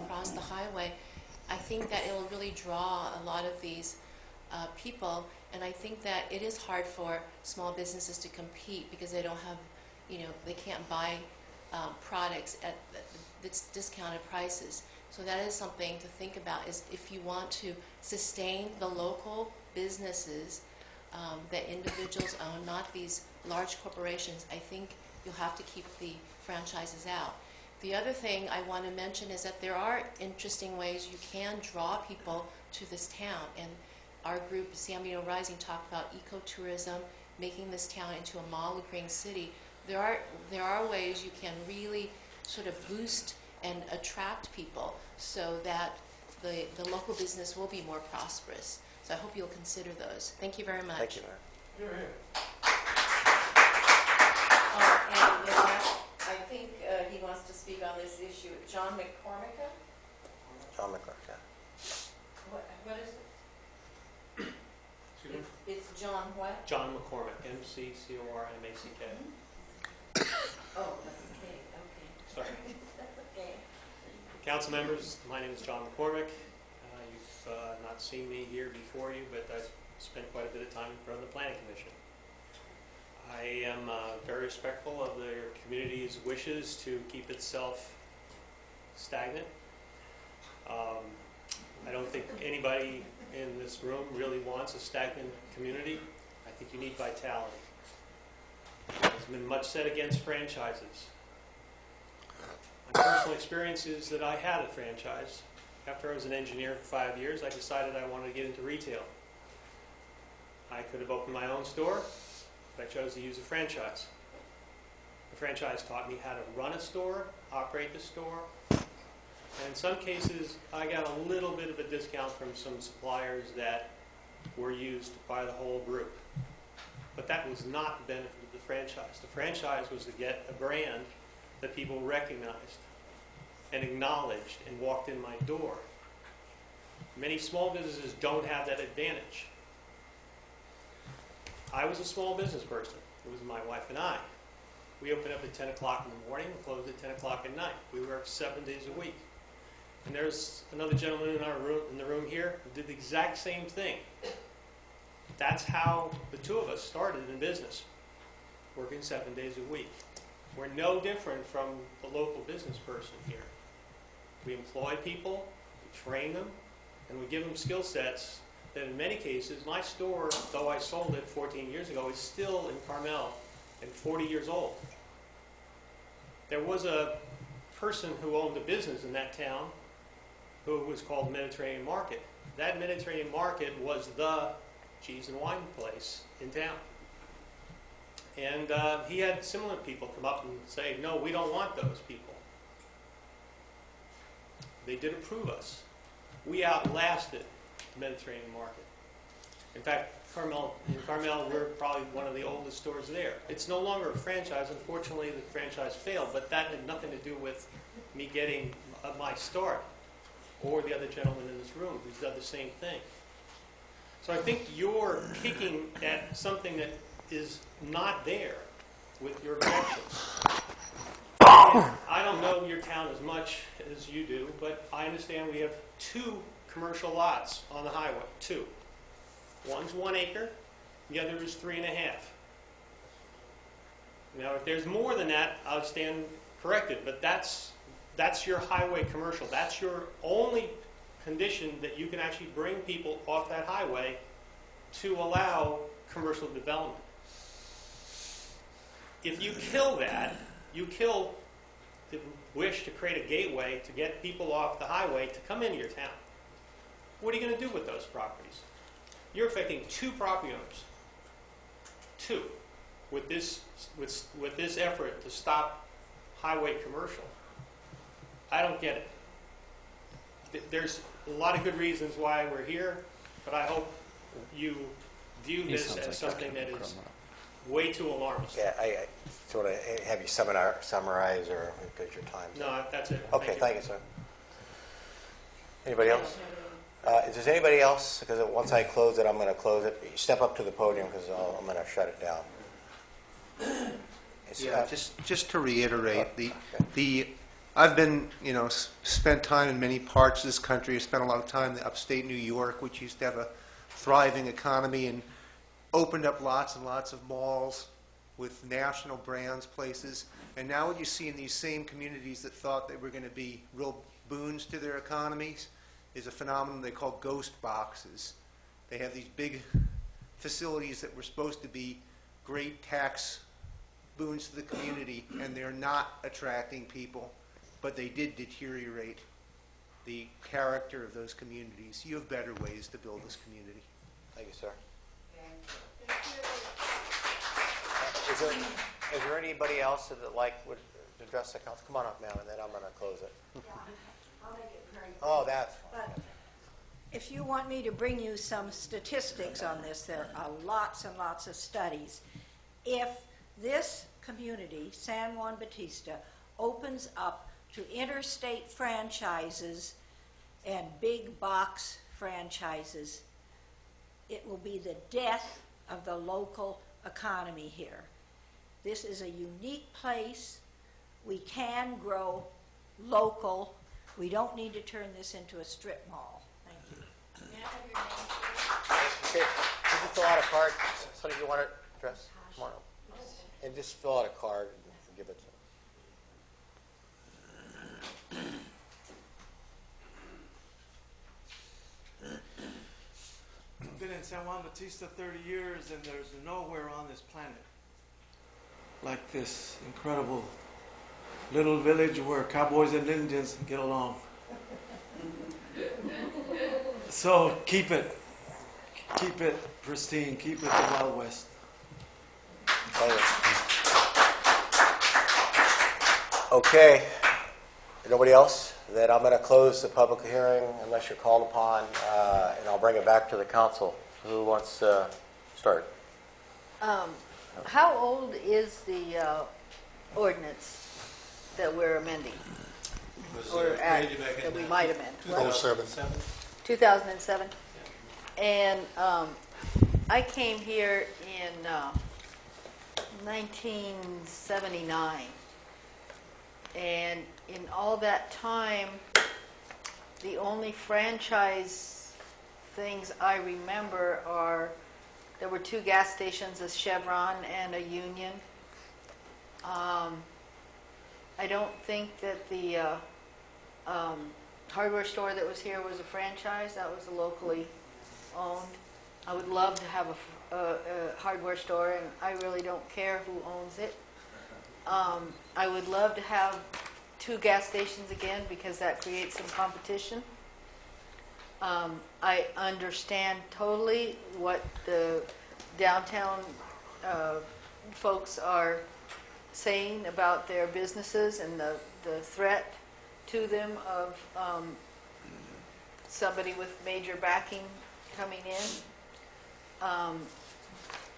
across the highway, I think that it will really draw a lot of these people. And I think that it is hard for small businesses to compete because they don't have, they can't buy products at discounted prices. So that is something to think about, is if you want to sustain the local businesses that individuals own, not these large corporations, I think you'll have to keep the franchises out. The other thing I want to mention is that there are interesting ways you can draw people to this town. And our group, San Benito Rising, talked about ecotourism, making this town into a model green city. There are ways you can really sort of boost and attract people so that the local business will be more prosperous. So I hope you'll consider those. Thank you very much. Thank you, Mayor. And the last, I think he wants to speak on this issue. John McCormick? John McClure, yeah. What is it? Excuse me? It's John what? John McCormick, McCormack. Oh, that's okay. Okay. Sorry. That's okay. Council members, my name is John McCormick. You've not seen me here before you, but I've spent quite a bit of time in front of the Planning Commission. I am very respectful of the community's wishes to keep itself stagnant. I don't think anybody in this room really wants a stagnant community. I think you need vitality. There's been much said against franchises. My personal experience is that I had a franchise. After I was an engineer for 5 years, I decided I wanted to get into retail. I could have opened my own store, but I chose to use a franchise. The franchise taught me how to run a store, operate the store, and in some cases, I got a little bit of a discount from some suppliers that were used by the whole group. But that was not the benefit of the franchise. The franchise was to get a brand that people recognized and acknowledged and walked in my door. Many small businesses don't have that advantage. I was a small business person. It was my wife and I. We opened up at 10 o'clock in the morning and closed at 10 o'clock at night. We worked 7 days a week. And there's another gentleman in the room here who did the exact same thing. That's how the two of us started in business, working 7 days a week. We're no different from the local business person here. We employ people, we train them, and we give them skill sets that in many cases, my store, though I sold it 14 years ago, is still in Carmel and 40 years old. There was a person who owned a business in that town who was called Mediterranean Market. That Mediterranean Market was the cheese and wine place in town. And he had similar people come up and say, no, we don't want those people. They did approve us. We outlasted the Mediterranean Market. In fact, in Carmel, we're probably one of the oldest stores there. It's no longer a franchise. Unfortunately, the franchise failed, but that had nothing to do with me getting my start or the other gentleman in this room who's done the same thing. So I think you're kicking at something that is not there with your objections. I don't know your town as much as you do, but I understand we have 2 commercial lots on the highway, 2. One's 1 acre, the other is 3.5. Now, if there's more than that, I'll stand corrected, but that's your highway commercial. That's your only condition that you can actually bring people off that highway to allow commercial development. If you kill that, you kill the wish to create a gateway to get people off the highway to come into your town. What are you going to do with those properties? You're affecting 2 property owners. 2. With this effort to stop highway commercial. I don't get it. There's a lot of good reasons why we're here, but I hope you view this as something that is way too alarmist. Yeah, I sort of have you summarize or because your time's up. No, that's it. Okay, thank you, sir. Anybody else? Is there anybody else? Because once I close it, I'm going to close it. Step up to the podium because I'm going to shut it down. Yeah, just to reiterate, I've been, spent time in many parts of this country. I spent a lot of time in upstate New York, which used to have a thriving economy and opened up lots and lots of malls with national brands, places. And now what you see in these same communities that thought they were going to be real boons to their economies is a phenomenon they call ghost boxes. They have these big facilities that were supposed to be great tax boons to the community, and they're not attracting people, but they did deteriorate the character of those communities. You have better ways to build this community. Thank you, sir. Is there anybody else that would address the council? Come on up now, and then I'm going to close it. Yeah, I'll make it very quick. Oh, that's fine. But if you want me to bring you some statistics on this, there are lots and lots of studies. If this community, San Juan Bautista, opens up to interstate franchises and big box franchises, it will be the death of the local economy here. This is a unique place. We can grow local. We don't need to turn this into a strip mall. Thank you. May I have your name, please? Okay. Can you fill out a card? Somebody you want to address? Come on up. And just fill out a card and give it to them. I've been in San Juan Bautista 30 years, and there's nowhere on this planet like this incredible little village where cowboys and Indians get along. So keep it pristine, keep it the Wild West. Okay. Nobody else? Then I'm going to close the public hearing unless you're called upon, and I'll bring it back to the council. Who wants to start? How old is the ordinance that we're amending? Or that we might amend? 2007. 2007? And I came here in 1979. And in all that time, the only franchise things I remember are there were 2 gas stations, a Chevron and a Union. I don't think that the hardware store that was here was a franchise. That was locally owned. I would love to have a hardware store, and I really don't care who owns it. I would love to have 2 gas stations again because that creates some competition. I understand totally what the downtown folks are saying about their businesses and the threat to them of somebody with major backing coming in.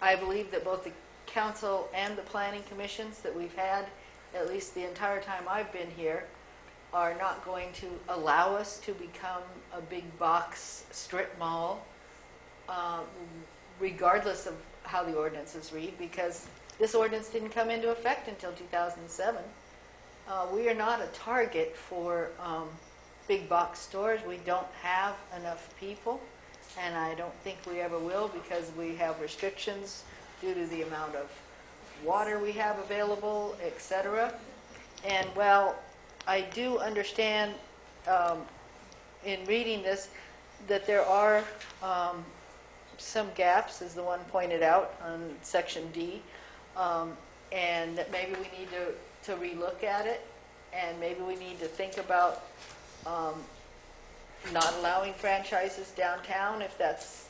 I believe that both the council and the planning commissions that we've had, at least the entire time I've been here, are not going to allow us to become a big box strip mall, regardless of how the ordinances read, because this ordinance didn't come into effect until 2007. We are not a target for big box stores. We don't have enough people, and I don't think we ever will because we have restrictions due to the amount of water we have available, etc. And while I do understand in reading this that there are some gaps, as the one pointed out on section D, and that maybe we need to relook at it, and maybe we need to think about not allowing franchises downtown if that's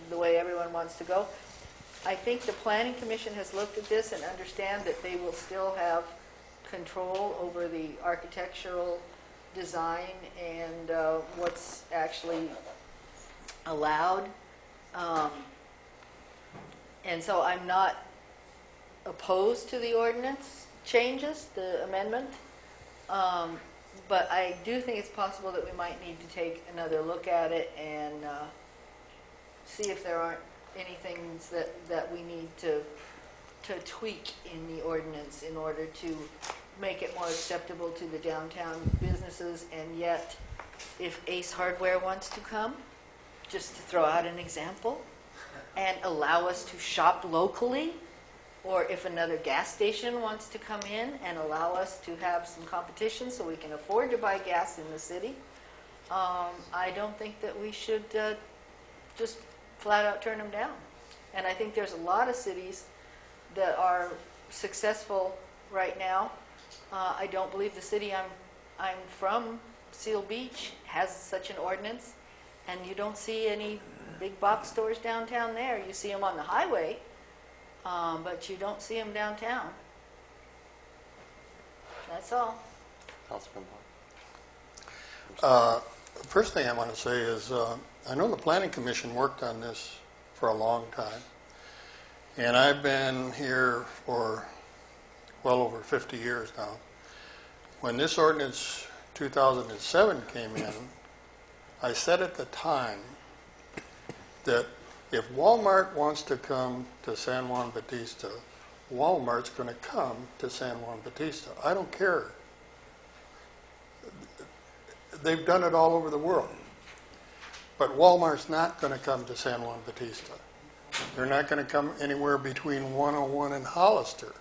the way everyone wants to go. I think the Planning Commission has looked at this and understand that they will still have control over the architectural design and what's actually allowed. And so I'm not opposed to the ordinance changes, the amendment. But I do think it's possible that we might need to take another look at it and see if there aren't any things that we need to tweak in the ordinance in order to make it more acceptable to the downtown businesses. And yet, if Ace Hardware wants to come, just to throw out an example, and allow us to shop locally, or if another gas station wants to come in and allow us to have some competition so we can afford to buy gas in the city, I don't think that we should just flat out turn them down. And I think there's a lot of cities that are successful right now. I don't believe the city I'm from, Seal Beach, has such an ordinance, and you don't see any big box stores downtown there. You see them on the highway, but you don't see them downtown. That's all. Councilman First thing I want to say is I know the Planning Commission worked on this for a long time, and I've been here for well over 50 years now. When this ordinance 2007 came in, I said at the time that if Walmart wants to come to San Juan Bautista, Walmart's going to come to San Juan Bautista. I don't care. They've done it all over the world. But Walmart's not going to come to San Juan Bautista. They're not going to come anywhere between 101 and Hollister.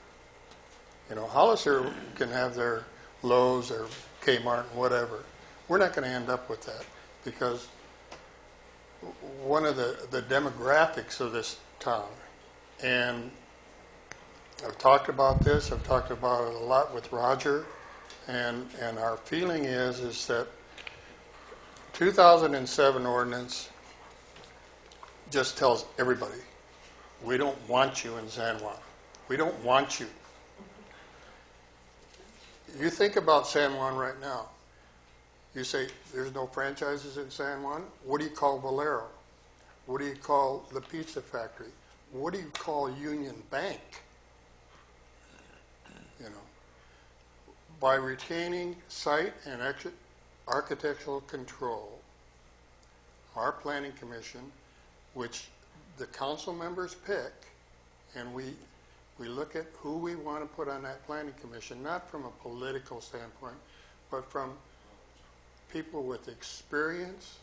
You know, Hollister can have their Lowe's or Kmart, whatever. We're not going to end up with that because one of the demographics of this town, and I've talked about this, I've talked about it a lot with Roger, and our feeling is that 2007 ordinance just tells everybody, we don't want you in San Juan. We don't want you. You think about San Juan right now. You say, there's no franchises in San Juan? What do you call Valero? What do you call the Pizza Factory? What do you call Union Bank? You know, by retaining site and architectural control, our planning commission, which the council members pick, and we look at who we want to put on that planning commission, not from a political standpoint, but from people with experience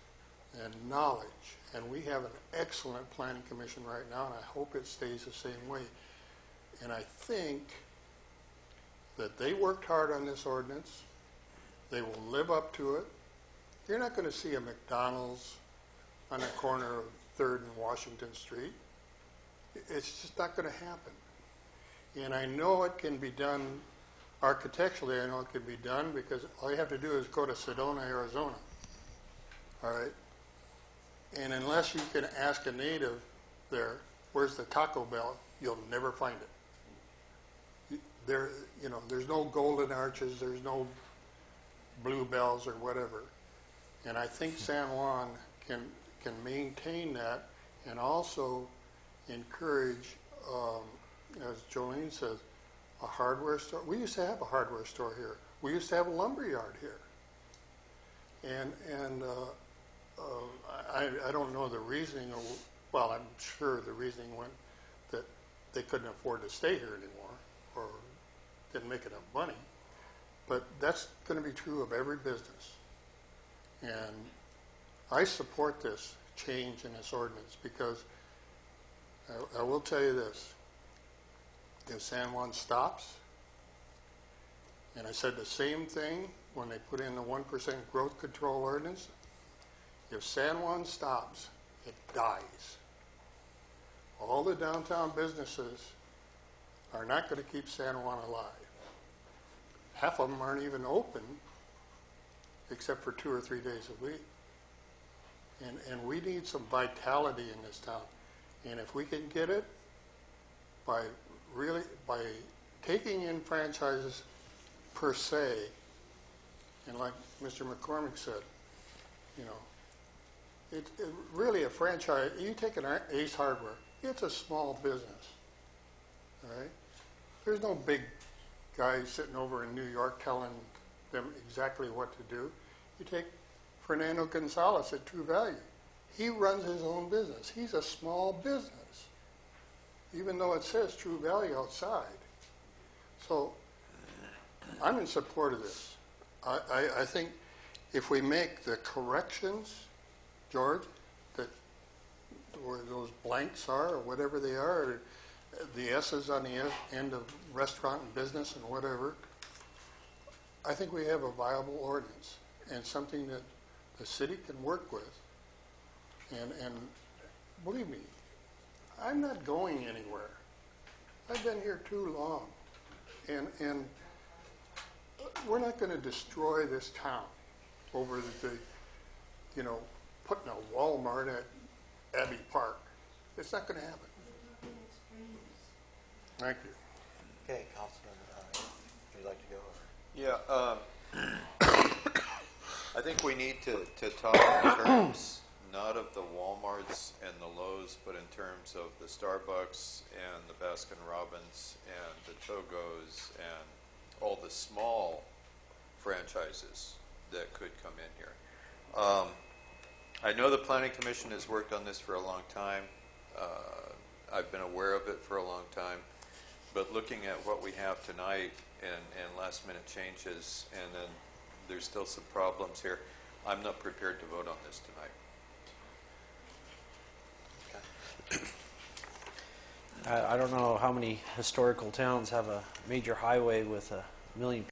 and knowledge. And we have an excellent planning commission right now, and I hope it stays the same way. And I think that they worked hard on this ordinance. They will live up to it. You're not going to see a McDonald's on the corner of 3rd and Washington Street. It's just not going to happen. And I know it can be done architecturally. I know it can be done because all you have to do is go to Sedona, Arizona. All right? And unless you can ask a native there, where's the Taco Bell, you'll never find it. There, you know, there's no golden arches, there's no blue bells or whatever. And I think San Juan can maintain that and also encourage, as Jolene says, a hardware store. We used to have a hardware store here. We used to have a lumber yard here. And I don't know the reasoning, well, I'm sure the reasoning went that they couldn't afford to stay here anymore or didn't make enough money. But that's going to be true of every business. And I support this change in this ordinance because I will tell you this. If San Juan stops, and I said the same thing when they put in the 1% growth control ordinance, if San Juan stops, it dies. All the downtown businesses are not going to keep San Juan alive. Half of them aren't even open except for 2 or 3 days a week. And we need some vitality in this town. And if we can get it by taking in franchises per se, and like Mr. McCormick said, you know, really a franchise, you take an Ace Hardware, it's a small business, all right? There's no big guy sitting over in New York telling them exactly what to do. You take Fernando Gonzalez at True Value. He runs his own business. He's a small business, even though it says True Value outside. So I'm in support of this. I think if we make the corrections, George, that where those blanks are or whatever they are, the S's on the end of restaurant and business and whatever, I think we have a viable ordinance and something that the city can work with. And believe me, I'm not going anywhere. I've been here too long. And we're not going to destroy this town over the, putting a Walmart at Abbey Park. It's not going to happen. Thank you. Okay, Councilman, would you like to go? Yeah, I think we need to talk in terms not of the Walmarts and the Lowe's, but in terms of the Starbucks and the Baskin-Robbins and the Togos and all the small franchises that could come in here. I know the Planning Commission has worked on this for a long time. I've been aware of it for a long time. But looking at what we have tonight and last-minute changes, and then there's still some problems here, I'm not prepared to vote on this tonight. I don't know how many historical towns have a major highway with 1 million